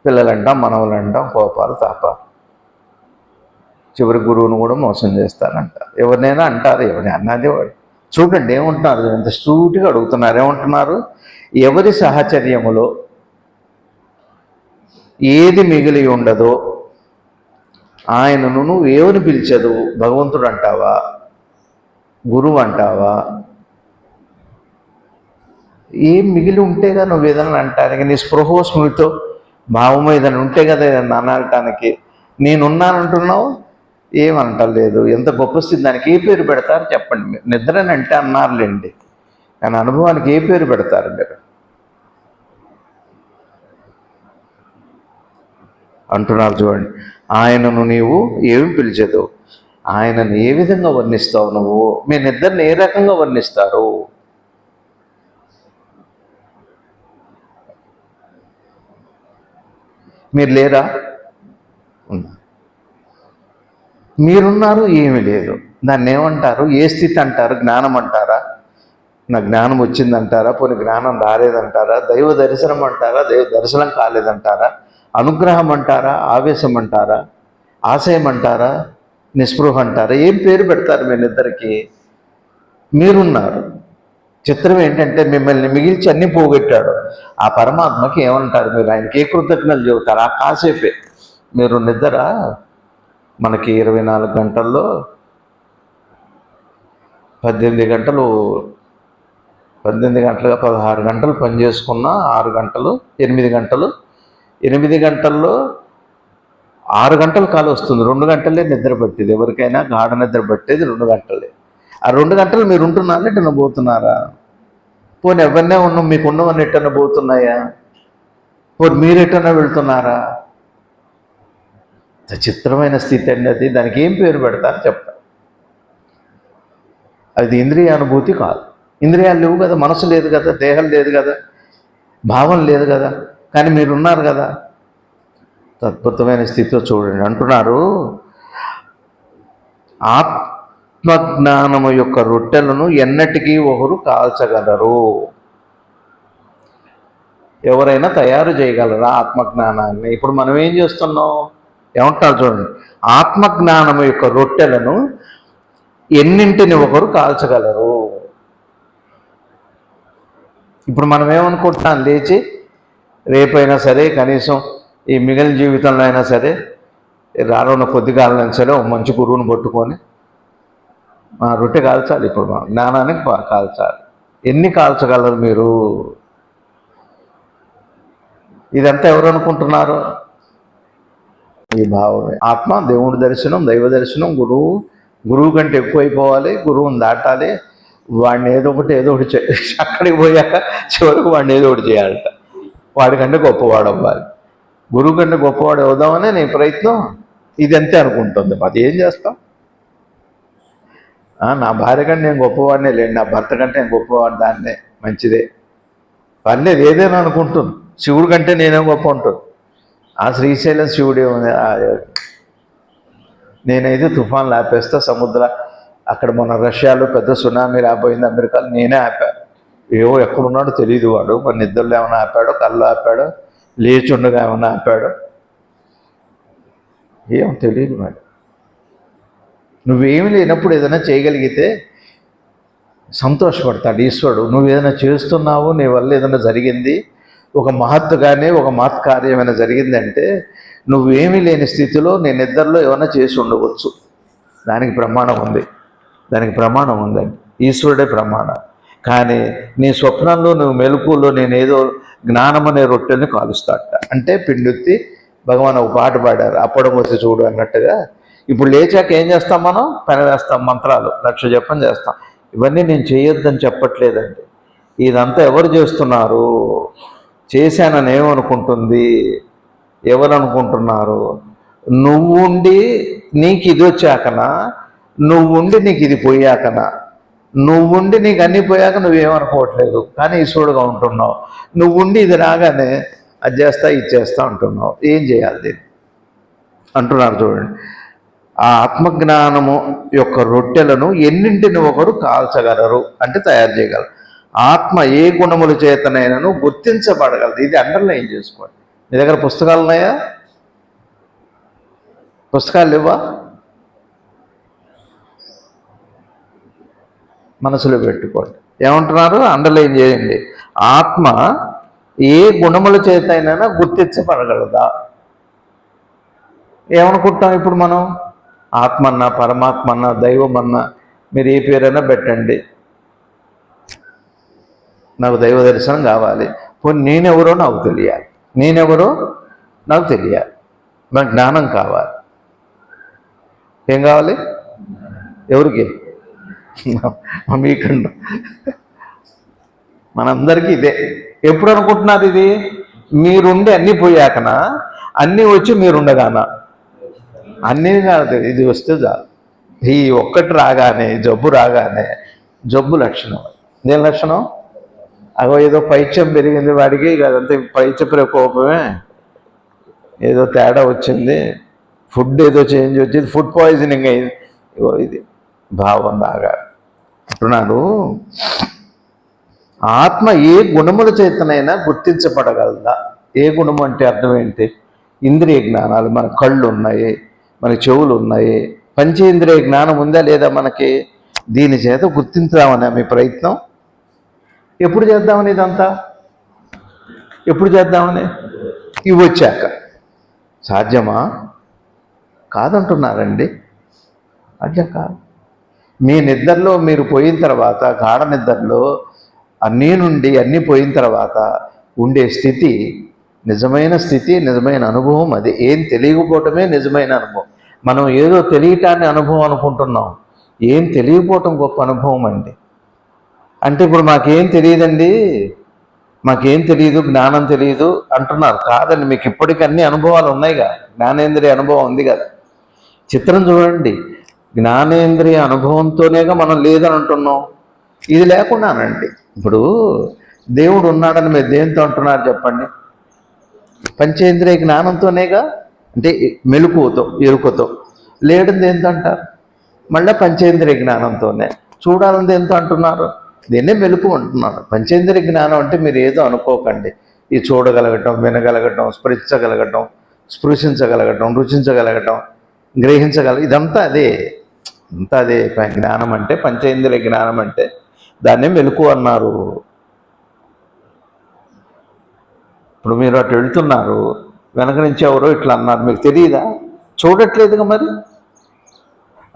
S1: పిల్లలంటాం, మనవలంటాం, కోపాలు, తాపాలు. చివరి గురువును కూడా మోసం చేస్తారంటారు. ఎవరినైనా అంటారు, ఎవరిని అన్నది వాడు. చూడండి ఏమంటున్నారు, ఎంత స్ట్రూట్గా అడుగుతున్నారు. ఏమంటున్నారు? ఎవరి సహచర్యములో ఏది మిగిలి ఉండదో ఆయనను నువ్వు ఏమని పిలిచదు? భగవంతుడు అంటావా? గురువు అంటావా? ఏం మిగిలి ఉంటే కదా నువ్వు ఏదైనా అంటానికి, నీ స్పృహో స్మృతితో భావము ఏదైనా ఉంటే కదా ఏదన్నా అనటానికి. నేనున్నానంటున్నావు, ఏమంటలేదు. ఎంత గొప్ప స్థితి. దానికి ఏ పేరు పెడతారు చెప్పండి. మీరు నిద్రని అంటే అన్నారులేండి, కానీ అనుభవానికి ఏ పేరు పెడతారు మీరు? అంటున్నారు చూడండి, ఆయనను నీవు ఏమి పిలిచెదు? ఆయనను ఏ విధంగా వర్ణిస్తావు నువ్వు? మీ నిద్రని ఏ రకంగా వర్ణిస్తారు? మీరు లేరా? మీరున్నారు, ఏమీ లేదు. దాన్ని ఏమంటారు? ఏ స్థితి అంటారు? జ్ఞానం అంటారా? నా జ్ఞానం వచ్చిందంటారా? పోనీ జ్ఞానం రాలేదంటారా? దైవ దర్శనం అంటారా? దైవ దర్శనం కాలేదంటారా? అనుగ్రహం అంటారా? ఆవేశం అంటారా? ఆశయం అంటారా? నిస్పృహ అంటారా? ఏం పేరు పెడతారు మీరిద్దరికి? మీరున్నారు. చిత్రం ఏంటంటే మిమ్మల్ని మిగిల్చి అన్నీ పోగొట్టాడు. ఆ పరమాత్మకి ఏమంటారు మీరు? ఆయనకి ఏ కృతజ్ఞతలు చెబుతారు? ఆ కాసేపే మీరు నిద్ర మనకి 24 గంటల్లో 18 గంటలు 18 గంటలుగా 16 గంటలు పని చేసుకున్న 6 గంటలు 8 గంటలు 8 గంటల్లో 6 గంటలు కాలు వస్తుంది. 2 గంటలే నిద్ర పట్టేది. ఎవరికైనా గాఢ నిద్ర పట్టేది 2 గంటలే. ఆ 2 గంటలు మీరు ఉంటున్నారా, ఎటన్నా పోతున్నారా? పోనీ ఎవరినే ఉన్నాం, మీకు ఉన్నవన్నీ ఎటన్నా పోతున్నాయా? పోనీ మీరు ఎటన్నా వెళ్తున్నారా? చిత్రమైన స్థితి అండి అది. దానికి ఏం పేరు పెడతారు చెప్తా. అది ఇంద్రియ అనుభూతి కాదు. ఇంద్రియాలు లేవు కదా, మనసు లేదు కదా, దేహం లేదు కదా, భావం లేదు కదా, కానీ మీరున్నారు కదా. అద్భుతమైన స్థితిలో చూడండి. అంటున్నారు, ఆత్మజ్ఞానము యొక్క రొట్టెలను ఎన్నటికీ ఒకరు కాల్చగలరు. ఎవరైనా తయారు చేయగలరా ఆత్మజ్ఞానాన్ని? ఇప్పుడు మనం ఏం చేస్తున్నాం? ఏమంటారు చూడండి, ఆత్మజ్ఞానము యొక్క రొట్టెలను ఎన్నింటిని ఒకరు కాల్చగలరు. ఇప్పుడు మనం ఏమనుకుంటున్నాం? లేచి రేపైనా సరే, కనీసం ఈ మిగిలిన జీవితంలో అయినా సరే, రానున్న కొద్ది కాలం సరే ఒక మంచి గురువుని పట్టుకొని రొట్టె కాల్చాలి. ఇప్పుడు మనం జ్ఞానానికి కాల్చాలి. ఎన్ని కాల్చగలరు మీరు? ఇదంతా ఎవరు అనుకుంటున్నారు? ఈ భావమే. ఆత్మ, దేవుడి దర్శనం, దైవ దర్శనం, గురువు కంటే ఎక్కువైపోవాలి, గురువుని దాటాలి. వాడిని ఏదో ఒకటి అక్కడికి పోయాక చివరికి వాడిని ఏదో ఒకటి చేయాలట. వాడికంటే గొప్పవాడు అవ్వాలి, గురువు కంటే గొప్పవాడు అవుదామని నీ ప్రయత్నం. ఇది అంతే అనుకుంటుంది. అది ఏం చేస్తాం? నా భార్య కంటే నేను గొప్పవాడినే లేండి, నా భర్త కంటే నేను గొప్పవాడు, దాన్నే మంచిదే, పర్లేదు ఏదైనా అనుకుంటుంది. శివుడి కంటే నేనేం గొప్ప ఉంటుంది. ఆ శ్రీశైలం శివుడే ఉంది. నేనైతే తుఫాన్లు ఆపేస్తా, సముద్ర అక్కడ మన రష్యాలో పెద్ద సునామీ రాబోయింది అమెరికాలో, నేనే ఆపాను. ఏవో ఎక్కడున్నాడో తెలియదు వాడు. మన నిద్రలో ఏమైనా ఆపాడో, కళ్ళు ఆపాడో, లేచి ఉండగా ఏమైనా ఆపాడో ఏం తెలియదు. మరి నువ్వేమి లేనప్పుడు ఏదైనా చేయగలిగితే సంతోషపడతాడు ఈశ్వరుడు. నువ్వు ఏదైనా చేస్తున్నావు, నీ వల్ల ఏదైనా జరిగింది, ఒక మహత్తుగానే ఒక మహత్కార్యం ఏమైనా జరిగిందంటే, నువ్వేమీ లేని స్థితిలో నేను నిద్రలో ఏమైనా చేసి ఉండవచ్చు. దానికి ప్రమాణం ఉంది, దానికి ప్రమాణం ఉందండి. ఈశ్వరుడే ప్రమాణం. కానీ నీ స్వప్నంలో, నువ్వు మెలకువలో నేనేదో జ్ఞానం అనే రొట్టెని కాలుస్తాట అంటే పిండుత్తి భగవాన్ ఒక పాట పాడారు, అప్పడం వచ్చి చూడు అన్నట్టుగా. ఇప్పుడు లేచాక ఏం చేస్తాం? మనం పని వేస్తాం, మంత్రాలు 1,00,000 జపం చేస్తాం. ఇవన్నీ నేను చేయొద్దని చెప్పట్లేదండి. ఇదంతా ఎవరు చేస్తున్నారు? చేశానని ఏమనుకుంటుంది? ఎవరు అనుకుంటున్నారు? నువ్వుండి నీకు ఇది వచ్చాకనా? నువ్వుండి నీకు ఇది పోయాకనా? నువ్వుండి నీకు అన్నీ పోయాక నువ్వేమనుకోవట్లేదు, కానీ ఈశ్వరుడుగా ఉంటున్నావు. నువ్వుండి ఇది రాగానే అది చేస్తా, ఇది చేస్తా అంటున్నావు. ఏం చేయాలి దీన్ని అంటున్నారు చూడండి. ఆ ఆత్మజ్ఞానము యొక్క రొట్టెలను ఎన్నింటిని ఒకరు కాల్చగలరు అంటే తయారు చేయగలరు. ఆత్మ ఏ గుణముల చేతనైనను గుర్తించబడగలదు. ఇది అండర్లైన్ చేసుకోండి. మీ దగ్గర పుస్తకాలు ఉన్నాయా? పుస్తకాలు లేవా? మనసులో పెట్టుకోండి. ఏమంటున్నారు? అండర్లైన్ చేయండి. ఆత్మ ఏ గుణముల చేతనైనా గుర్తించబడగలదా? ఏమనుకుంటాం ఇప్పుడు మనం? ఆత్మన్నా, పరమాత్మన్నా, దైవమన్నా, మీరు ఏ పేరైనా పెట్టండి. నాకు దైవ దర్శనం కావాలి. పోనీ నేనెవరో నాకు తెలియాలి, నేనెవరో నాకు తెలియాలి, నాకు జ్ఞానం కావాలి. ఏం కావాలి? ఎవరికి? మీకండు మనందరికీ ఇదే. ఎప్పుడు అనుకుంటున్నారు ఇది? మీరుండి అన్నీ పోయాకనా? అన్నీ వచ్చి మీరుండగానా? అన్నీ కాదు, ఇది వస్తే చాలు. ఈ ఒక్కటి రాగానే, జబ్బు రాగానే, జబ్బు లక్షణం. దేని లక్షణం? అగో ఏదో పైత్యం పెరిగింది వాడికి, అదంతా పైత్య ప్రకోపమే, ఏదో తేడా వచ్చింది, ఫుడ్ ఏదో చేంజ్ వచ్చింది, ఫుడ్ పాయిజనింగ్ అయింది. ఇగో ఇది భావం బాగా అంటున్నాడు. ఆత్మ ఏ గుణముల చేతనైనా గుర్తించబడగలదా? ఏ గుణము అంటే అర్థం ఏంటి? ఇంద్రియ జ్ఞానాలు, మన కళ్ళు ఉన్నాయి, మన చెవులు ఉన్నాయి, పంచేంద్రియ జ్ఞానం ఉందా లేదా మనకి? దీని చేత గుర్తించామని మీ ప్రయత్నం ఎప్పుడు చేద్దామని? ఇదంతా ఎప్పుడు చేద్దామని? ఇవి వచ్చాక సాధ్యమా? కాదంటున్నారండి. అట్లా కాదు. మీ నిద్రలో మీరు పోయిన తర్వాత, గాఢ నిద్రలో అన్నీ నుండి అన్నీ పోయిన తర్వాత ఉండే స్థితి నిజమైన స్థితి, నిజమైన అనుభవం. అది ఏం తెలియకపోవటమే నిజమైన అనుభవం. మనం ఏదో తెలియటాన్ని అనుభవం అనుకుంటున్నాం. ఏం తెలియకపోవటం గొప్ప అనుభవం అండి. అంటే ఇప్పుడు మాకేం తెలియదండి, మాకేం తెలియదు, జ్ఞానం తెలియదు అంటున్నారు. కాదండి, మీకు ఇప్పటికీ అన్ని అనుభవాలు ఉన్నాయిగా, జ్ఞానేంద్రియ అనుభవం ఉంది కదా. చిత్రం చూడండి, జ్ఞానేంద్రియ అనుభవంతోనేగా మనం లేదని అంటున్నాం. ఇది లేకుండానండి. ఇప్పుడు దేవుడు ఉన్నాడని మీరు దేంతో అంటున్నారు చెప్పండి? పంచేంద్రియ జ్ఞానంతోనేగా, అంటే మెలకువతో, ఎరుకతో. లేడని దేంతో అంటారు? మళ్ళీ పంచేంద్రియ జ్ఞానంతోనే. చూడాలని దేంతో అంటున్నారు? దీన్నే మెలుపు అంటున్నారు. పంచేంద్రియ జ్ఞానం అంటే మీరు ఏదో అనుకోకండి. ఈ చూడగలగటం, వినగలగటం, స్పృశించగలగటం, స్పృశించగలగటం, రుచించగలగటం, ఇదంతా అదే. అంతా అదే జ్ఞానం అంటే. పంచేంద్రియ జ్ఞానం అంటే దాన్నే మెలకు అన్నారు. ఇప్పుడు మీరు అటు వెళ్తున్నారు, వెనక నుంచి ఎవరో ఇట్లా అన్నారు, మీకు తెలియదా? చూడట్లేదుగా మరి.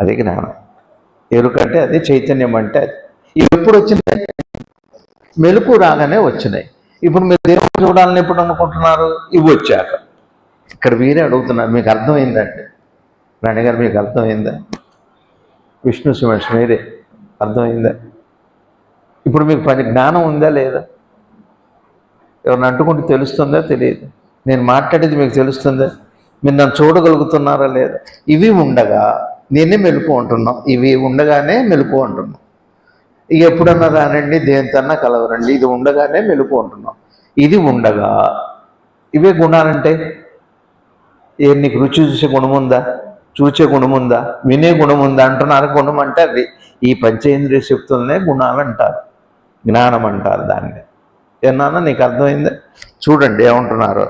S1: అదే జ్ఞానం. ఎరుకంటే అదే, చైతన్యం అంటే అది. ఇవి ఎప్పుడు వచ్చినాయి? మెలకు రాగానే వచ్చినాయి. ఇప్పుడు మీరు దేవుడు చూడాలని ఎప్పుడు అనుకుంటున్నారు? ఇవి వచ్చాక. ఇక్కడ వీరే అడుగుతున్నారు, మీకు అర్థమైందండి రాణిగారు? మీకు అర్థమైందా? విష్ణు సుమేష్ మీరే అర్థమైందా? ఇప్పుడు మీకు జ్ఞానం ఉందా లేదా? ఎవరిని అంటుకుంటే తెలుస్తుందా తెలియదు? నేను మాట్లాడేది మీకు తెలుస్తుందా? మీరు నన్ను చూడగలుగుతున్నారా లేదా? ఇవి ఉండగా నేనే మెలుపు అంటున్నాం. ఇవి ఉండగానే మెలుపు అంటున్నాం. ఇక ఎప్పుడన్నా రానండి, దేనితన్నా కలవరండి, ఇది ఉండగానే మెలుపు అంటున్నాం. ఇది ఉండగా ఇవే గుణాలంటే నీకు రుచి చూసే గుణం ఉందా? చూచే గుణం ఉందా? వినే గుణం ఉందా అంటున్నారు. గుణం అంటే అవి ఈ పంచేంద్రియ శక్తులనే గుణాలు అంటారు, జ్ఞానం అంటారు దాన్ని. ఏమన్నా నీకు అర్థమైందా? చూడండి ఏమంటున్నారు.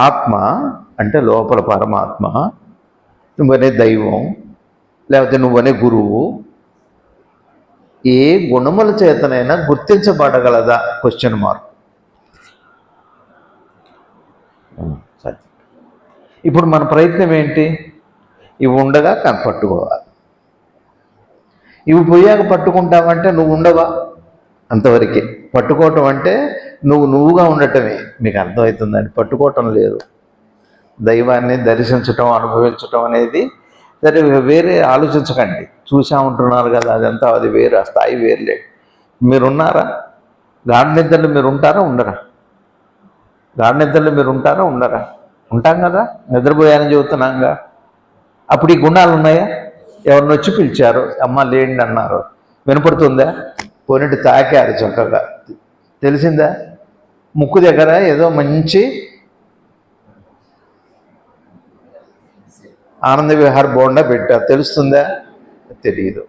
S1: ఆత్మ అంటే లోపల పరమాత్మ, నువ్వనే దైవం, లేకపోతే నువ్వనే గురువు, ఏ గుణముల చేతనైనా గుర్తించబడగలదా? Question mark. సరే, ఇప్పుడు మన ప్రయత్నం ఏంటి? ఇవి ఉండగా పట్టుకోవాలి. ఇవి పోయాక పట్టుకుంటామంటే నువ్వు ఉండవా? అంతవరకే. పట్టుకోవటం అంటే నువ్వుగా ఉండటమే. మీకు అర్థమవుతుందండి? పట్టుకోవటం లేదు. దైవాన్ని దర్శించటం, అనుభవించటం అనేది సరే, వేరే ఆలోచించకండి. చూసామంటున్నారు కదా, అదంతా అది వేరు, ఆ స్థాయి వేరులేదు. మీరున్నారా? గాఢ నిద్రలు మీరు ఉంటారా ఉండరా? గాఢ నిద్రలు మీరు ఉంటారా ఉండరా? ఉంటాం కదా, నిద్రపోయానని చెబుతున్నాంగా. అప్పుడు ఈ గుణాలు ఉన్నాయా? ఎవరిని వచ్చి పిలిచారు, అమ్మ లేండి అన్నారు, వినపడుతుందా? పోనట్టు తాకారు చక్కగా, తెలిసిందా? ముక్కు దగ్గర ఏదో మంచి ఆనంద విహార్ బోండా పెట్టారు, తెలుస్తుందా? తెలియదు.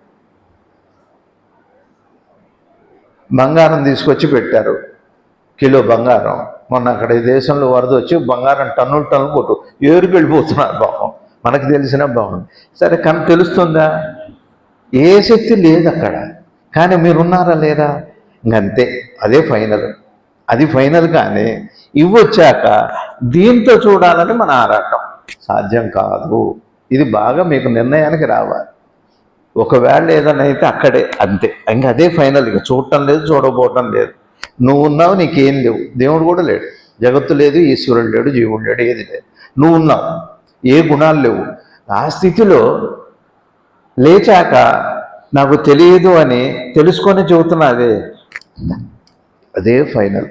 S1: బంగారం తీసుకొచ్చి పెట్టారు, కిలో బంగారం. మొన్న అక్కడ ఈ దేశంలో వరద వచ్చి బంగారం టన్నులు కొట్టు ఏరుకు వెళ్ళిపోతున్నారు. బాబం మనకు తెలిసిన బాగుంది. సరే, కానీ తెలుస్తుందా? ఏ శక్తి లేదు అక్కడ. కానీ మీరున్నారా లేరా? ఇంకంతే, అదే ఫైనల్. అది ఫైనల్. కానీ ఇవ్వొచ్చాక దీంతో చూడాలని మన ఆరాటం. సాధ్యం కాదు. ఇది బాగా మీకు నిర్ణయానికి రావాలి. ఒకవేళ ఏదైనా అయితే అక్కడే అంతే, ఇంకా అదే ఫైనల్. ఇక చూడటం లేదు, చూడకపోవటం లేదు. నువ్వు ఉన్నావు, నీకేం లేవు. దేవుడు కూడా లేడు, జగత్తు లేదు, ఈశ్వరుడు లేడు, జీవుడు లేడు, ఏది లేదు. నువ్వు ఉన్నావు, ఏ గుణాలు లేవు. ఆ స్థితిలో లేచాక నాకు తెలియదు అని తెలుసుకొని చెబుతున్నా, అదే ఫైనల్.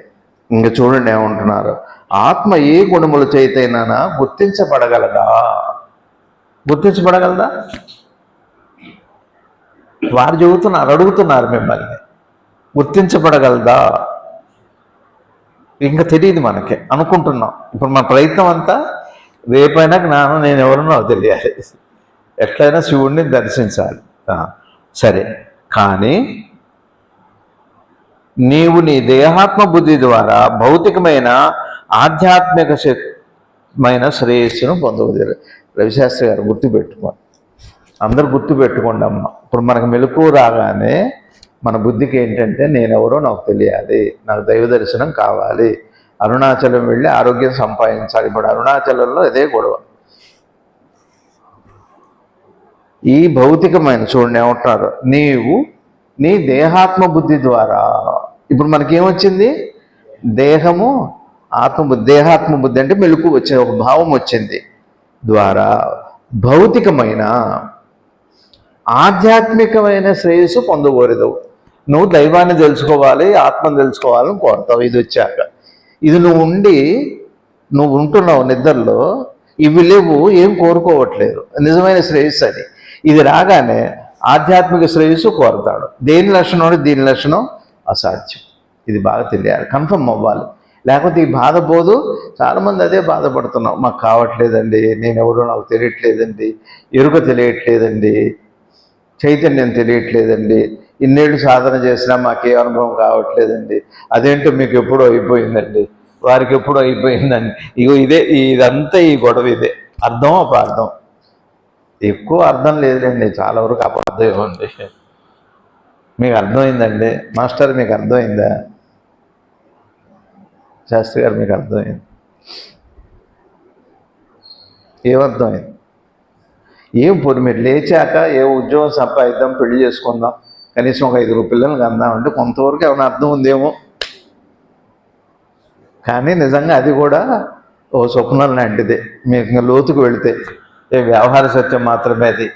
S1: ఇంక చూడండి ఏమంటున్నారు. ఆత్మ ఏ గుణముల చేతైనా గుర్తించబడగలదా? గుర్తించబడగలదా? వారు చెబుతున్నారు, అడుగుతున్నారు మిమ్మల్ని, గుర్తించబడగలదా? ఇంకా తెలియదు మనకి, అనుకుంటున్నాం. ఇప్పుడు మన ప్రయత్నం అంతా రేపైనా జ్ఞానం నేను ఎవరో నాకు తెలియాలి, ఎట్లయినా శివుడిని దర్శించాలి. సరే, కానీ నీవు నీ దేహాత్మ బుద్ధి ద్వారా భౌతికమైన ఆధ్యాత్మికమైన శ్రేయస్సును పొందవద్దు. రవిశాస్త్రి గారు గుర్తుపెట్టుకోండి, అందరూ గుర్తుపెట్టుకోండి అమ్మ. ఇప్పుడు మనకు మెలకువ రాగానే మన బుద్ధికి ఏంటంటే నేనెవరో నాకు తెలియాలి, నాకు దైవ దర్శనం కావాలి, అరుణాచలం వెళ్ళి ఆరోగ్యం సంపాదించాలి. ఇప్పుడు అరుణాచలంలో ఇదే గొడవ. ఈ భౌతికమైన చూడండి ఏమంటున్నారు, నీవు నీ దేహాత్మ బుద్ధి ద్వారా, ఇప్పుడు మనకేమొచ్చింది? దేహము ఆత్మబుద్ధి, దేహాత్మ బుద్ధి అంటే మెలకు వచ్చింది, ఒక భావం వచ్చింది, ద్వారా భౌతికమైన ఆధ్యాత్మికమైన శ్రేయస్సు పొందకూడదు. నువ్వు దైవాన్ని తెలుసుకోవాలి, ఆత్మను తెలుసుకోవాలని కోరుతావు. ఇది వచ్చాక, ఇది నువ్వు ఉంటున్నావు నిద్రలో, ఇవి లేవు, ఏం కోరుకోవట్లేదు, నిజమైన శ్రేయస్సు అది. ఇది రాగానే ఆధ్యాత్మిక శ్రేయస్సు కోరుతాడు. దేని లక్షణం, దీని లక్షణం అసాధ్యం. ఇది బాగా తెలియాలి, కన్ఫర్మ్ అవ్వాలి, లేకపోతే ఈ బాధ పోదు. చాలామంది అదే బాధపడుతున్నాం, మాకు కావట్లేదండి, నేను ఎవరో నాకు తెలియట్లేదండి, ఎరుక తెలియట్లేదండి, చైతన్యం తెలియట్లేదండి, ఇన్నేళ్ళు సాధన చేసినా మాకే అనుభవం కావట్లేదండి, అదేంటో మీకు ఎప్పుడో అయిపోయిందండి, వారికి ఎప్పుడో అయిపోయిందండి. ఇదంతా ఈ గొడవ ఇదే. అర్థం అపార్థం, ఎక్కువ అర్థం లేదులేండి, చాలా వరకు అపార్థం ఏముంది. మీకు అర్థమైందండి మాస్టర్? మీకు అర్థమైందా శాస్త్రి గారు? మీకు అర్థమైంది? ఏమర్థమైంది? ఏం పోనీ మీరు లేచాక ఏ ఉద్యోగం సంపాదిద్దాం, పెళ్లి చేసుకుందాం, కనీసం ఒక 5 పిల్లలకి అందామంటే కొంతవరకు ఏమైనా అర్థం ఉందేమో. కానీ నిజంగా అది కూడా ఓ స్వప్నం లాంటిదే. మీకు ఇంకా లోతుకు వెళితే వ్యవహార సత్యం మాత్రమే, అది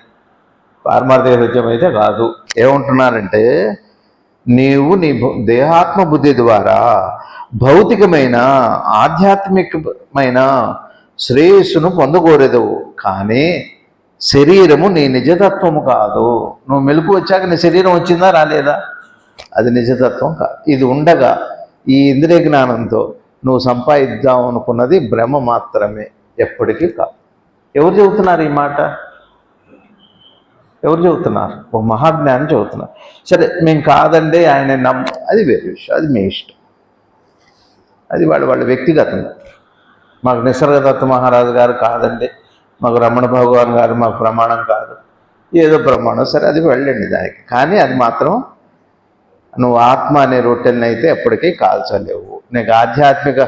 S1: పారమార్థిక సత్యం అయితే కాదు. ఏమంటున్నారంటే, నీవు నీ దేహాత్మ బుద్ధి ద్వారా భౌతికమైన ఆధ్యాత్మికమైన శ్రేయస్సును పొందకూడదు, కానీ శరీరము నీ నిజతత్వము కాదు. నువ్వు మెలకు వచ్చాక నీ శరీరం వచ్చిందా రాలేదా? అది నిజతత్వం కాదు. ఇది ఉండగా ఈ ఇంద్రియ జ్ఞానంతో నువ్వు సంపాదిద్దాం అనుకున్నది భ్రమ మాత్రమే, ఎప్పటికీ కాదు. ఎవరు చెబుతున్నారు ఈ మాట? ఎవరు చెబుతున్నారు? ఓ మహాజ్ఞానం చెబుతున్నారు. సరే, మేము కాదండి ఆయన అది వేరే విషయం, అది మీ ఇష్టం, అది వాళ్ళ వ్యక్తిగతం. మాకు నిసర్గదత్త మహారాజు గారు కాదండి, మాకు రమణ భగవాన్ గారు మాకు ప్రమాణం కాదు, ఏదో ప్రమాణం, సరే అది వెళ్ళండి దానికి. కానీ అది మాత్రం నువ్వు ఆత్మ అనే రొట్టెల్ని అయితే ఎప్పటికీ కాల్చలేవు. నీకు ఆధ్యాత్మిక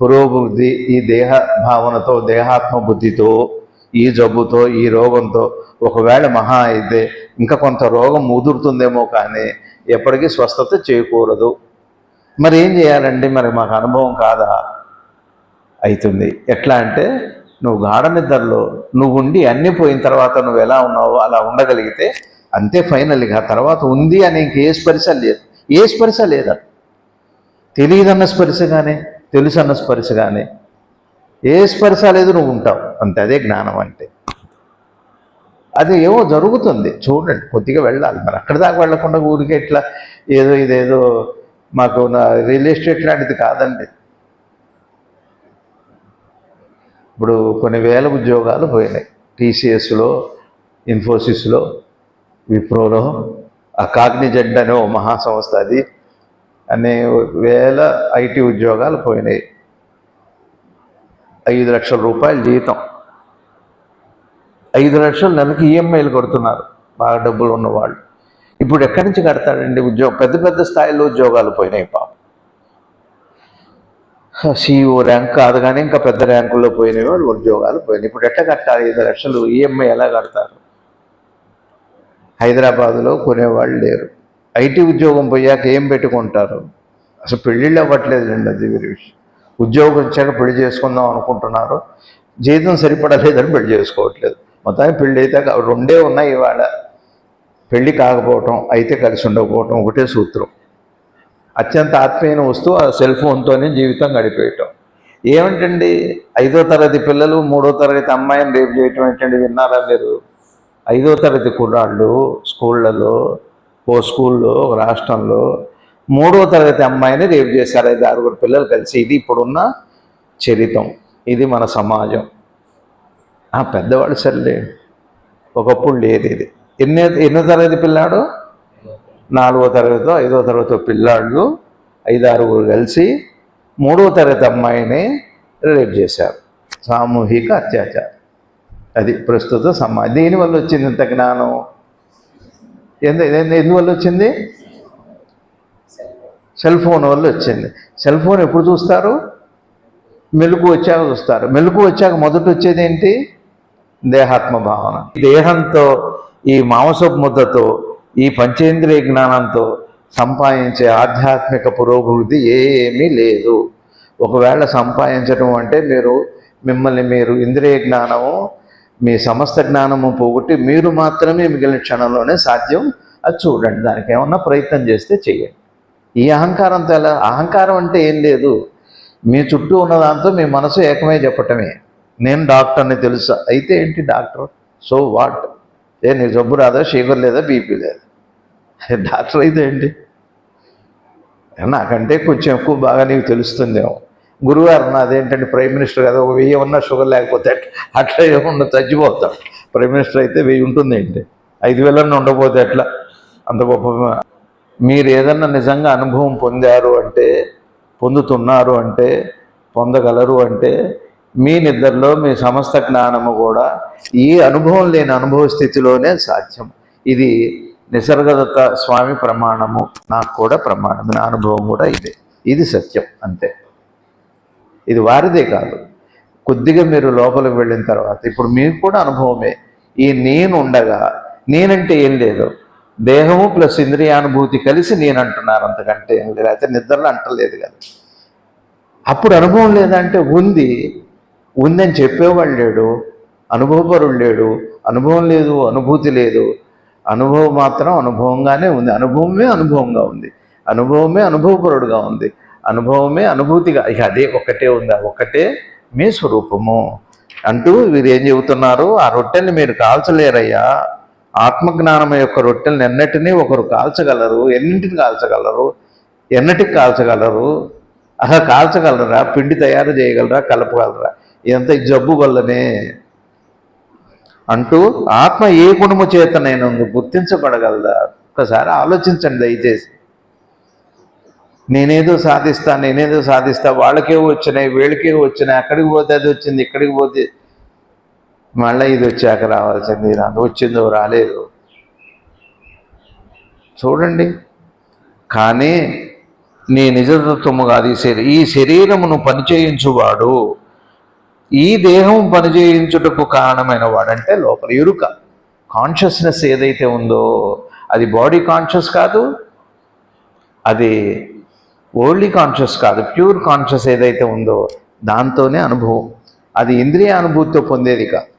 S1: పురోభివృద్ధి ఈ దేహ భావనతో, దేహాత్మ బుద్ధితో, ఈ జబ్బుతో, ఈ రోగంతో ఒకవేళ మహా అయితే ఇంకా కొంత రోగం ముదురుతుందేమో, కానీ ఎప్పటికీ స్వస్థత చేయకూడదు. మరి ఏం చేయాలండి? మరి మాకు అనుభవం కాదా? అవుతుంది. ఎట్లా అంటే, నువ్వు గాఢ నిద్రలో నువ్వు ఉండి అన్నీ పోయిన తర్వాత నువ్వు ఎలా ఉన్నావో అలా ఉండగలిగితే అంతే ఫైనల్గా. తర్వాత ఉంది అని ఇంకే స్పర్శ లేదు, ఏ స్పర్శ లేదా, తెలియదన్న స్పర్శ కానీ తెలుసు అన్న స్పర్శ కానీ ఏ స్పర్శ లేదు, నువ్వు ఉంటావు అంతే. అదే జ్ఞానం అంటే. అది ఏమో జరుగుతుంది చూడండి, కొద్దిగా వెళ్ళాలి. మరి అక్కడి దాకా వెళ్ళకుండా ఊరికే ఇట్లా ఇదేదో మాకు రియల్ ఎస్టేట్ లాంటిది కాదండి. ఇప్పుడు కొన్ని వేల ఉద్యోగాలు పోయినాయి, టీసీఎస్లో, ఇన్ఫోసిస్లో, విప్రోలో, ఆ కాగ్నిజెంట్ అనే ఓ మహాసంస్థ, అది అనే వేల ఐటీ ఉద్యోగాలు పోయినాయి. 5 లక్షల రూపాయలు జీతం, 5 లక్షలు నెలకి ఈఎంఐలు కొడుతున్నారు బాగా డబ్బులు ఉన్నవాళ్ళు. ఇప్పుడు ఎక్కడి నుంచి కడతాడండి ఉద్యోగం? పెద్ద పెద్ద స్థాయిలో ఉద్యోగాలు పోయినాయి పాపం. సిఇఓ ర్యాంక్ కాదు కానీ ఇంకా పెద్ద ర్యాంకుల్లో పోయిన వాళ్ళు ఉద్యోగాలు పోయినాయి. ఇప్పుడు ఎట్లా కట్టాలి 5 లక్షలు ఈఎంఐ? ఎలా కడతారు? హైదరాబాదులో కొనేవాళ్ళు లేరు. ఐటీ ఉద్యోగం పోయాక ఏం పెట్టుకుంటారు? అసలు పెళ్ళిళ్ళు అవ్వట్లేదండి, అది వేరే విషయం. ఉద్యోగం వచ్చాక పెళ్లి చేసుకుందాం అనుకుంటున్నారు, జీతం సరిపడలేదని పెళ్లి చేసుకోవట్లేదు. మొత్తానికి పెళ్ళి అయితే 2 ఉన్నాయి ఇవాళ. పెళ్ళి కాకపోవటం, అయితే కలిసి ఉండకపోవటం ఒకటే సూత్రం. అత్యంత ఆత్మీయమైన వస్తువు ఆ సెల్ ఫోన్తోనే జీవితం గడిపేయటం. ఏమిటండి 5వ తరగతి పిల్లలు 3వ తరగతి అమ్మాయిని రేపు చేయటం ఏంటండి? విన్నారా మీరు? 5వ తరగతి కుర్రాళ్ళు స్కూళ్ళలో, ఓ స్కూల్లో, ఒక రాష్ట్రంలో 3వ తరగతి అమ్మాయిని రేపు చేశారు 5-6 పిల్లలు కలిసి. ఇది ఇప్పుడున్న చరితం, ఇది మన సమాజం. పెద్దవాళ్ళు సర్లే, ఒకప్పుడు లేదు ఇది. ఎన్నో తరగతి పిల్లాడు? 4వ తరగతితో 5వ తరగతితో పిల్లాళ్ళు 5-6 కలిసి 3వ తరగతి అమ్మాయిని రేప్ చేశారు. సామూహిక అత్యాచారం. అది ప్రస్తుత సమాజం. దీనివల్ల వచ్చింది ఇంత జ్ఞానం? ఎందువల్ల వచ్చింది? సెల్ ఫోన్ వల్ల వచ్చింది. సెల్ ఫోన్ ఎప్పుడు చూస్తారు? మెలకు వచ్చాక చూస్తారు. మెలకు వచ్చాక మొదట వచ్చేది ఏంటి? దేహాత్మ భావన. దేహంతో, ఈ మాంసపు ముద్దతో, ఈ పంచేంద్రియ జ్ఞానంతో సంపాదించే ఆధ్యాత్మిక పురోభివృద్ధి ఏమీ లేదు. ఒకవేళ సంపాదించడం అంటే మిమ్మల్ని మీరు ఇంద్రియ జ్ఞానము, మీ సమస్త జ్ఞానము పోగొట్టి మీరు మాత్రమే మిగిలిన క్షణంలోనే సాధ్యం. అది చూడండి. దానికి ఏమన్నా ప్రయత్నం చేస్తే చెయ్యండి. ఈ అహంకారంతో ఎలా? అహంకారం అంటే ఏం లేదు, మీ చుట్టూ ఉన్న దాంతో మీ మనసు ఏకమై చెప్పటమే. నేను డాక్టర్ని తెలుసా? అయితే ఏంటి డాక్టర్? So what? నీకు జబ్బు రాదా, షుగర్ లేదా, బీపీ లేదా? డాక్టర్ అయితే ఏంటి? నాకంటే కొంచెం ఎక్కువ బాగా నీకు తెలుస్తుందేమో. గురువారు నాదేంటంటే ప్రైమ్ మినిస్టర్ కదా, 1000 ఉన్నా షుగర్ లేకపోతే అట్లా ఏమన్నా చచ్చిపోతాం. ప్రైమ్ మినిస్టర్ అయితే 1000 ఉంటుంది ఏంటి, 5000 ఉండకపోతే ఎట్లా? అంత గొప్ప. మీరు ఏదన్నా నిజంగా అనుభవం పొందారు అంటే, పొందుతున్నారు అంటే, పొందగలరు అంటే, మీ నిద్రలో మీ సమస్త జ్ఞానము కూడా ఈ అనుభవం లేని అనుభవ స్థితిలోనే సాధ్యం. ఇది నిసర్గదత్త స్వామి ప్రమాణము, నాకు కూడా ప్రమాణం, నా అనుభవం కూడా ఇదే. ఇది సత్యం అంతే. ఇది వారిదే కాదు. కొద్దిగా మీరు లోపలికి వెళ్ళిన తర్వాత ఇప్పుడు మీకు కూడా అనుభవమే. ఈ నేను ఉండగా, నేనంటే ఏం లేదు, దేహము ప్లస్ ఇంద్రియానుభూతి కలిసి నేను అంటున్నారు, అంతకంటే ఏం లేదు. అయితే నిద్రలో అంటలేదు కదా. అప్పుడు అనుభవం లేదంటే ఉందని చెప్పేవాళ్ళు లేడు, అనుభవపరుడు లేడు. అనుభవం లేదు, అనుభూతి లేదు. అనుభవం మాత్రం అనుభవంగానే ఉంది. అనుభవమే అనుభవంగా ఉంది. అనుభవమే అనుభవపరుడుగా ఉంది. అనుభవమే అనుభూతిగా, ఇక అదే ఒక్కటే ఉంది. ఒక్కటే మీ స్వరూపము అంటూ వీరు ఏం చెబుతున్నారు? ఆ రొట్టెల్ని మీరు కాల్చలేరయ్యా. ఆత్మజ్ఞానం యొక్క రొట్టెల్ని ఎన్నటినీ ఒకరు కాల్చగలరు. ఎన్నింటిని కాల్చగలరు? ఎన్నటికి కాల్చగలరు? కాల్చగలరా? పిండి తయారు చేయగలరా? కలపగలరా? ఇదంతా ఈ జబ్బు వల్లనే అంటూ ఆత్మ ఏ గుణము చేతనైనా గుర్తించబడగలదా? ఒక్కసారి ఆలోచించండి దయచేసి. నేనేదో సాధిస్తా, వాళ్ళకే వచ్చినాయి, వీళ్ళకే వచ్చినాయి, అక్కడికి పోతే అది వచ్చింది, ఇక్కడికి పోతే మళ్ళీ ఇది వచ్చాక రావాల్సింది, అది వచ్చిందో రాలేదు. చూడండి. కానీ నీ నిజతత్వము కాదు ఈ శరీరమును పనిచేయించువాడు, ఈ దేహం పనిచేయించుటకు కారణమైన వాడంటే లోపల ఎరుక, కాన్షియస్నెస్ ఏదైతే ఉందో అది బాడీ కాన్షియస్ కాదు, అది ఓన్లీ కాన్షియస్ కాదు, ప్యూర్ కాన్షియస్ ఏదైతే ఉందో దాంతోనే అనుభవం. అది ఇంద్రియ అనుభూతితో పొందేది కాదు.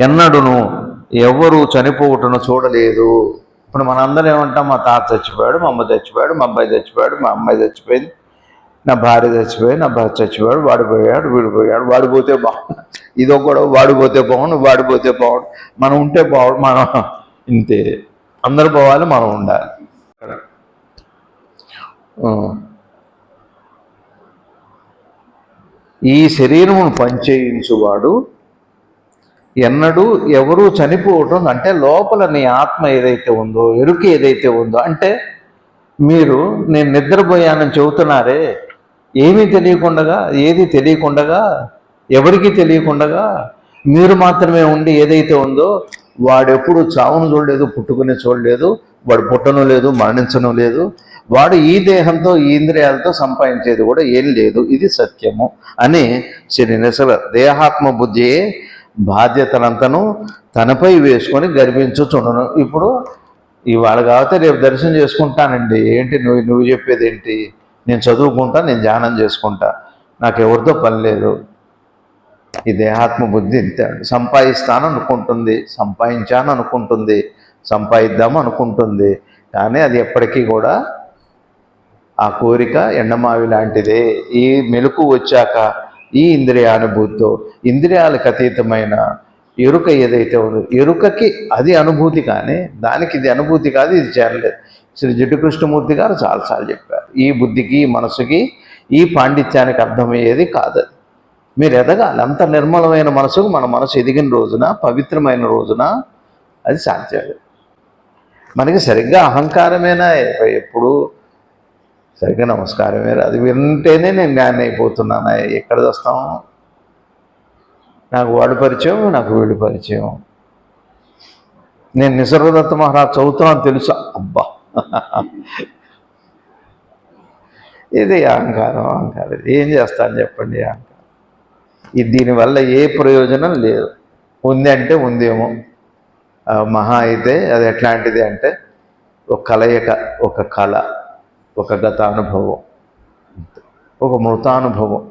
S1: ఎన్నడును ఎవరు చనిపోవటను చూడలేదు. ఇప్పుడు మనందరం ఏమంటాం? మా తాత చచ్చిపోయాడు, మా అమ్మ చచ్చిపోయాడు, మా అబ్బాయి చచ్చిపోయాడు, మా అమ్మాయి చచ్చిపోయింది, నా భార్య చచ్చిపోయాడు, నా భర్త చచ్చిపోయాడు, వాడిపోయాడు, వీడిపోయాడు, వాడిపోతే బాగుండు, ఇదో కూడా వాడిపోతే బాగుండు, వాడిపోతే బాగుండు, మనం ఉంటే బాగుండు, మనం ఇంతే. అందరు పోవాలి, మనం ఉండాలి. ఈ శరీరమును పనిచేయించువాడు ఎన్నడూ ఎవరూ చనిపోవటం అంటే లోపల నీ ఆత్మ ఏదైతే ఉందో, ఎరుక ఏదైతే ఉందో, అంటే నేను నిద్రపోయానని చెబుతున్నారే, ఏమీ తెలియకుండగా, ఏది తెలియకుండగా, ఎవరికి తెలియకుండగా మీరు మాత్రమే ఉండి ఏదైతే ఉందో, వాడెప్పుడు చావును చూడలేదు, పుట్టుకుని చూడలేదు, వాడు పుట్టను లేదు, మరణించను లేదు, వాడు ఈ దేహంతో, ఈ ఇంద్రియాలతో సంపాదించేది కూడా ఏం లేదు. ఇది సత్యము అని శ్రీ నిసల దేహాత్మ బుద్ధియే బాధ్యతలంతను తనపై వేసుకొని గర్వించుచుండను. ఇప్పుడు ఇవాళ కాబట్టి రేపు దర్శనం చేసుకుంటానండి. ఏంటి నువ్వు చెప్పేది ఏంటి? నేను చదువుకుంటా, నేను ధ్యానం చేసుకుంటా, నాకు ఎవరితో పని లేదు. ఈ దేహాత్మ బుద్ధి ఇంతే. సంపాదిస్తాను అనుకుంటుంది, సంపాదించాను అనుకుంటుంది, సంపాదిద్దాము అనుకుంటుంది, కానీ అది ఎప్పటికీ కూడా ఆ కోరిక ఎండమావి లాంటిదే. ఈ మెలకు వచ్చాక ఈ ఇంద్రియానుభూతితో ఇంద్రియాలకు అతీతమైన ఎరుక ఏదైతే ఉందో, ఎరుకకి అది అనుభూతి, కానీ దానికి ఇది అనుభూతి కాదు, ఇది చేరలేదు. శ్రీ జిడ్డు కృష్ణమూర్తి గారు చాలాసార్లు చెప్పారు, ఈ బుద్ధికి మనసుకి ఈ పాండిత్యానికి అర్థమయ్యేది కాదు. మీరు ఎదగాలి. అంత నిర్మలమైన మనసుకు మన మనసు ఎదిగిన రోజున, పవిత్రమైన రోజున అది సాధ్యం. మనకి సరిగ్గా అహంకారమేనా, ఎప్పుడు సరిగ్గా నమస్కారమే అది వింటేనే నేను జ్ఞానం అయిపోతున్నాను. ఎక్కడ వస్తాం? నాకు వాడు పరిచయం, నాకు వీడు పరిచయం. నేను నిసర్గదత్త మహారాజ్ చదువుతున్నాను తెలుసా? అబ్బా, ఇది అహంకారం. అహంకారం ఏం చేస్తాను చెప్పండి? అహంకారం ఇది, దీనివల్ల ఏ ప్రయోజనం లేదు. ఉంది అంటే ఉందేమో, మహా అయితే అది ఎట్లాంటిది అంటే ఒక కలయిక, ఒక కళ, ఒక గతానుభవం, ఒక మృతానుభవం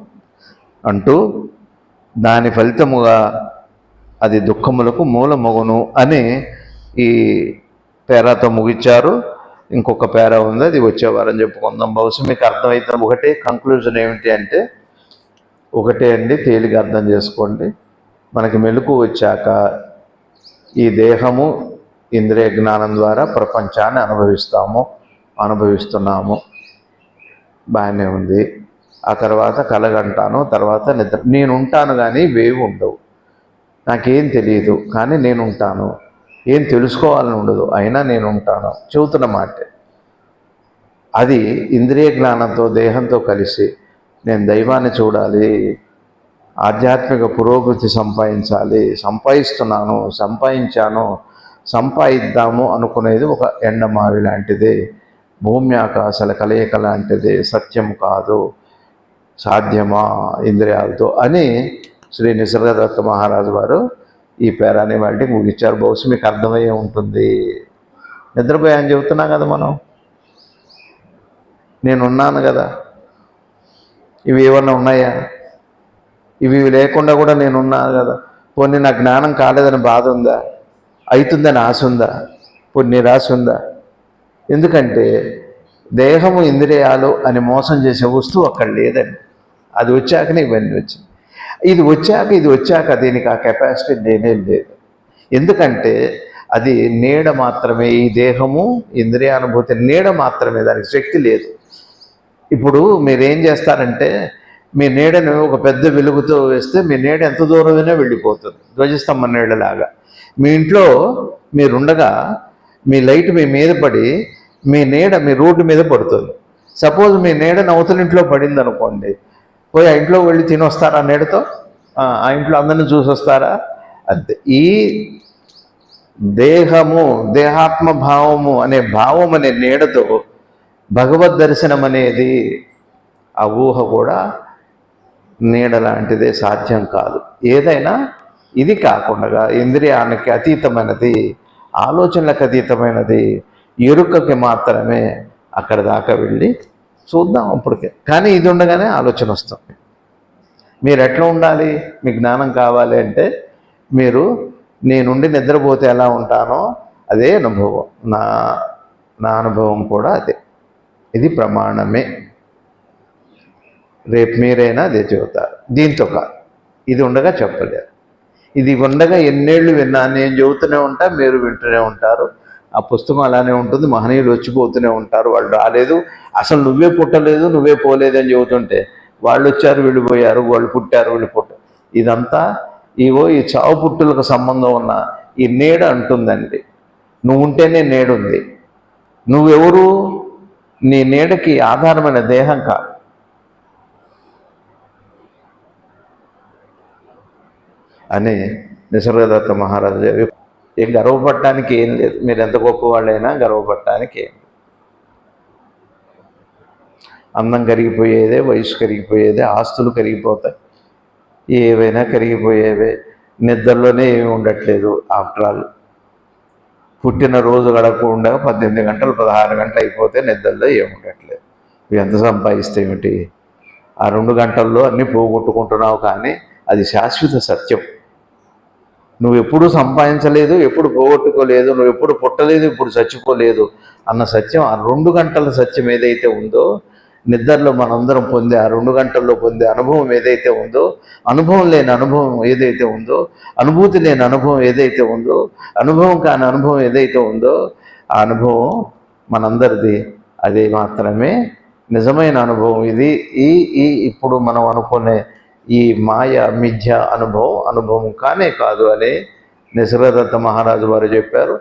S1: అంటూ దాని ఫలితముగా అది దుఃఖములకు మూలమగును అని ఈ పేరాతో ముగించారు. ఇంకొక పేరా ఉంది, అది వచ్చేవారని చెప్పుకుందాం. బహుశా మీకు అర్థమవుతుంది. ఒకటే కంక్లూజన్ ఏమిటి అంటే, ఒకటే అండి, తేలిక అర్థం చేసుకోండి. మనకి మెలకు వచ్చాక ఈ దేహము ఇంద్రియ జ్ఞానం ద్వారా ప్రపంచాన్ని అనుభవిస్తున్నాము. బాగానే ఉంది. ఆ తర్వాత కలగంటాను, తర్వాత నిద్ర. నేనుంటాను కానీ వేవి ఉండవు. నాకేం తెలియదు కానీ నేనుంటాను. ఏం తెలుసుకోవాలని ఉండదు, అయినా నేనుంటాను. చెబుతున్న మాటే అది. ఇంద్రియ జ్ఞానంతో దేహంతో కలిసి నేను దైవాన్ని చూడాలి, ఆధ్యాత్మిక పురోగతి సంపాదించాను, సంపాదిద్దాము అనుకునేది ఒక ఎండమావి లాంటిదే, భూమి ఆకాశాల కలయిక లాంటిదే. సత్యం కాదు, సాధ్యమా ఇంద్రియాలతో అని శ్రీ నిసర్గదత్త మహారాజు వారు ఈ పేరాని వాటికి ముగించారు. బహుశా మీకు అర్థమయ్యే ఉంటుంది. నిద్రపోయాని చెబుతున్నాం కదా మనం, నేనున్నాను కదా. ఇవి ఏమన్నా ఉన్నాయా? ఇవి లేకుండా కూడా నేనున్నాను కదా. పోనీ నా జ్ఞానం కాలేదని బాధ ఉందా? అవుతుందని ఆశ ఉందా? పోనీ నిరాశ ఉందా? ఎందుకంటే దేహము ఇంద్రియాలు అని మోసం చేసే వస్తువు అక్కడ లేదండి. అది వచ్చాకనే ఇవన్నీ వచ్చింది. ఇది వచ్చాక దీనికి ఆ కెపాసిటీ లేనే లేదు. ఎందుకంటే అది నీడ మాత్రమే. ఈ దేహము ఇంద్రియానుభూతి నీడ మాత్రమే, దానికి శక్తి లేదు. ఇప్పుడు మీరేం చేస్తారంటే, మీ నీడను ఒక పెద్ద వెలుగుతో వేస్తే మీ నీడ ఎంత దూరమైనా వెళ్ళిపోతుంది, ధ్వజస్తంభ నీడలాగా. మీ ఇంట్లో మీరుండగా మీ లైట్ మీ మీద పడి మీ నీడ మీ రోడ్డు మీద పడుతుంది. సపోజ్ మీ నీడ అవతలింట్లో పడింది అనుకోండి, పోయి ఆ ఇంట్లో వెళ్ళి తినొస్తారా నీడతో? ఆ ఇంట్లో అందరిని చూసి వస్తారా? అంతే. ఈ దేహాత్మ భావము అనే భావం అనే నీడతో భగవద్ దర్శనం అనేది, ఆ ఊహ కూడా నీడ లాంటిదే, సాధ్యం కాదు. ఏదైనా ఇది కాకుండా ఇంద్రియానికి అతీతమైనది, ఆలోచనలకు అతీతమైనది, ఎరుకకి మాత్రమే అక్కడ దాకా వెళ్ళి చూద్దాం అప్పటికే. కానీ ఇది ఉండగానే ఆలోచన వస్తుంది. మీరు ఎట్లా ఉండాలి? మీ జ్ఞానం కావాలి అంటే మీరు నేనుండి నిద్రపోతే ఎలా ఉంటానో అదే అనుభవం. నా అనుభవం కూడా అదే. ఇది ప్రమాణమే. రేపు మీరైనా అదే చెబుతారు. దీంతో కాదు, ఇది ఉండగా చెప్పలేరు. ఇది ఉండగా ఎన్నేళ్ళు విన్నాను, నేను చెబుతూనే ఉంటా, మీరు వింటూనే ఉంటారు. ఆ పుస్తకం అలానే ఉంటుంది. మహనీయులు వచ్చిపోతూనే ఉంటారు. వాళ్ళు రాలేదు, అసలు నువ్వే పుట్టలేదు, నువ్వే పోలేదు అని చెబుతుంటే, వాళ్ళు వచ్చారు, వీళ్ళు పోయారు, వాళ్ళు పుట్టారు, వీళ్ళు పుట్టారు. ఇదంతా ఈ చావు పుట్టులకు సంబంధం ఉన్న ఈ నీడ అంటుందండి. నువ్వు ఉంటేనే నీడుంది. నువ్వెవరు? నీ నీడకి ఆధారమైన దేహం కాదు. అని నిసర్గదత్త మహారాజు. ఏం గర్వపడటానికి ఏం లేదు. మీరు ఎంత గొప్పవాళ్ళైనా గర్వపడటానికి ఏం. అందం కరిగిపోయేదే, వయసు కరిగిపోయేదే, ఆస్తులు కరిగిపోతాయి, ఏవైనా కరిగిపోయేవే. నిద్రలోనే ఏమి ఉండట్లేదు. ఆఫ్టర్ ఆల్ పుట్టిన రోజు గడపకుండా 18 గంటలు 16 గంటలు అయిపోతే నిద్రలో ఏమి ఉండట్లేదు. ఇవి ఎంత సంపాదిస్తే ఏమిటి? ఆ 2 గంటల్లో అన్నీ పోగొట్టుకుంటున్నావు. కానీ అది శాశ్వత సత్యం. నువ్వు ఎప్పుడు సంపాదించలేదు, ఎప్పుడు పోగొట్టుకోలేదు, నువ్వు ఎప్పుడు పుట్టలేదు, ఇప్పుడు చచ్చిపోలేదు అన్న సత్యం, ఆ 2 గంటల సత్యం ఏదైతే ఉందో నిద్రలో మనందరం పొందే ఆ 2 గంటల్లో పొందే అనుభవం ఏదైతే ఉందో, అనుభవం లేని అనుభవం ఏదైతే ఉందో, అనుభూతి లేని అనుభవం ఏదైతే ఉందో, అనుభవం కాని అనుభవం ఏదైతే ఉందో, ఆ అనుభవం మనందరిది. అది మాత్రమే నిజమైన అనుభవం. ఇది ఈ ఈ ఇప్పుడు మనం అనుకునే ఈ మాయ మిథ్య అనుభవం కానే కాదు అని నిసర్గదత్త మహారాజు వారు చెప్పారు.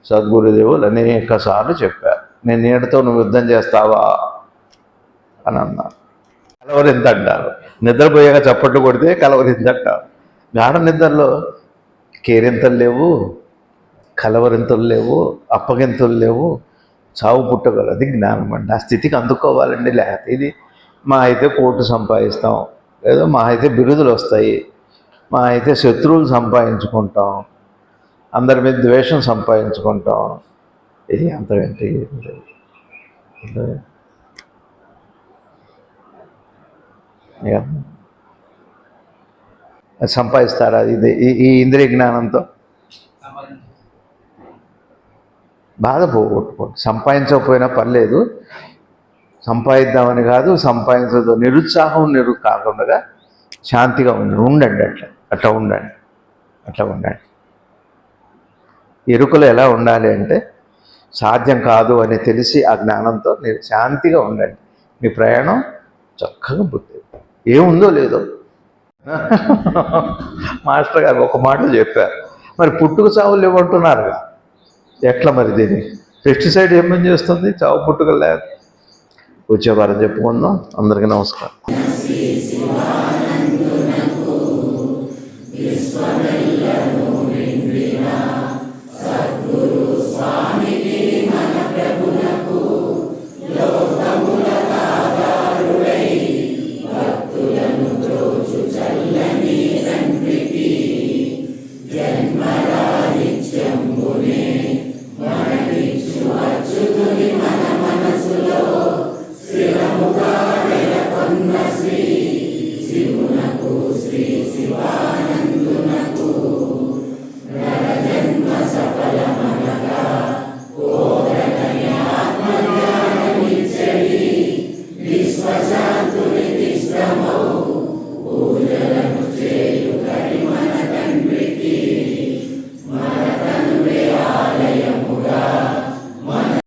S1: సద్గురుదేవులు అనేక సార్లు చెప్పారు. నేను నీడతో నువ్వు యుద్ధం చేస్తావా అని అన్నారు. కలవరింత అంటారు. నిద్రపోయాక చప్పట్లు కొడితే కలవరింత అంటారు. గాఢ నిద్రలో కేరింతలు లేవు, కలవరింతలు లేవు, అప్పగింతలు లేవు, చావు పుట్టగలదు. అది జ్ఞానం అండి. ఆ స్థితికి అందుకోవాలండి. లేకపోతే ఇది మా అయితే కోర్టు సంపాదిస్తాం, లేదా మా అయితే బిరుదులు వస్తాయి, మా అయితే శత్రువులు సంపాదించుకుంటాం, అందరి మీద ద్వేషం సంపాదించుకుంటాం. ఇది అంతేంటి సంపాదిస్తారా? ఇది ఈ ఇంద్రియ జ్ఞానంతో బాధ పోగొట్టుకోండి. సంపాదించకపోయినా పర్లేదు, సంపాదిద్దామని కాదు, సంపాదించదు నిరుత్సాహం కాకుండా శాంతిగా ఉండండి. అట్లా ఉండండి. ఎరుకలు ఎలా ఉండాలి అంటే, సాధ్యం కాదు అని తెలిసి ఆ జ్ఞానంతో మీరు శాంతిగా ఉండండి. మీ ప్రయాణం చక్కగా బుద్ధి ఏముందో లేదో మాస్టర్ గారు ఒక మాట చెప్పారు. మరి పుట్టుక చావులు ఇవ్వంటున్నారుగా, ఎట్లా మరి దీన్ని పెస్టిసైడ్ ఏం పని చేస్తుంది? చావు పుట్టుక లేదు. వచ్చే వారం చెప్పుకుందాం. అందరికీ నమస్కారం.
S2: శ్రీ శివునకు శ్రీ శివానందున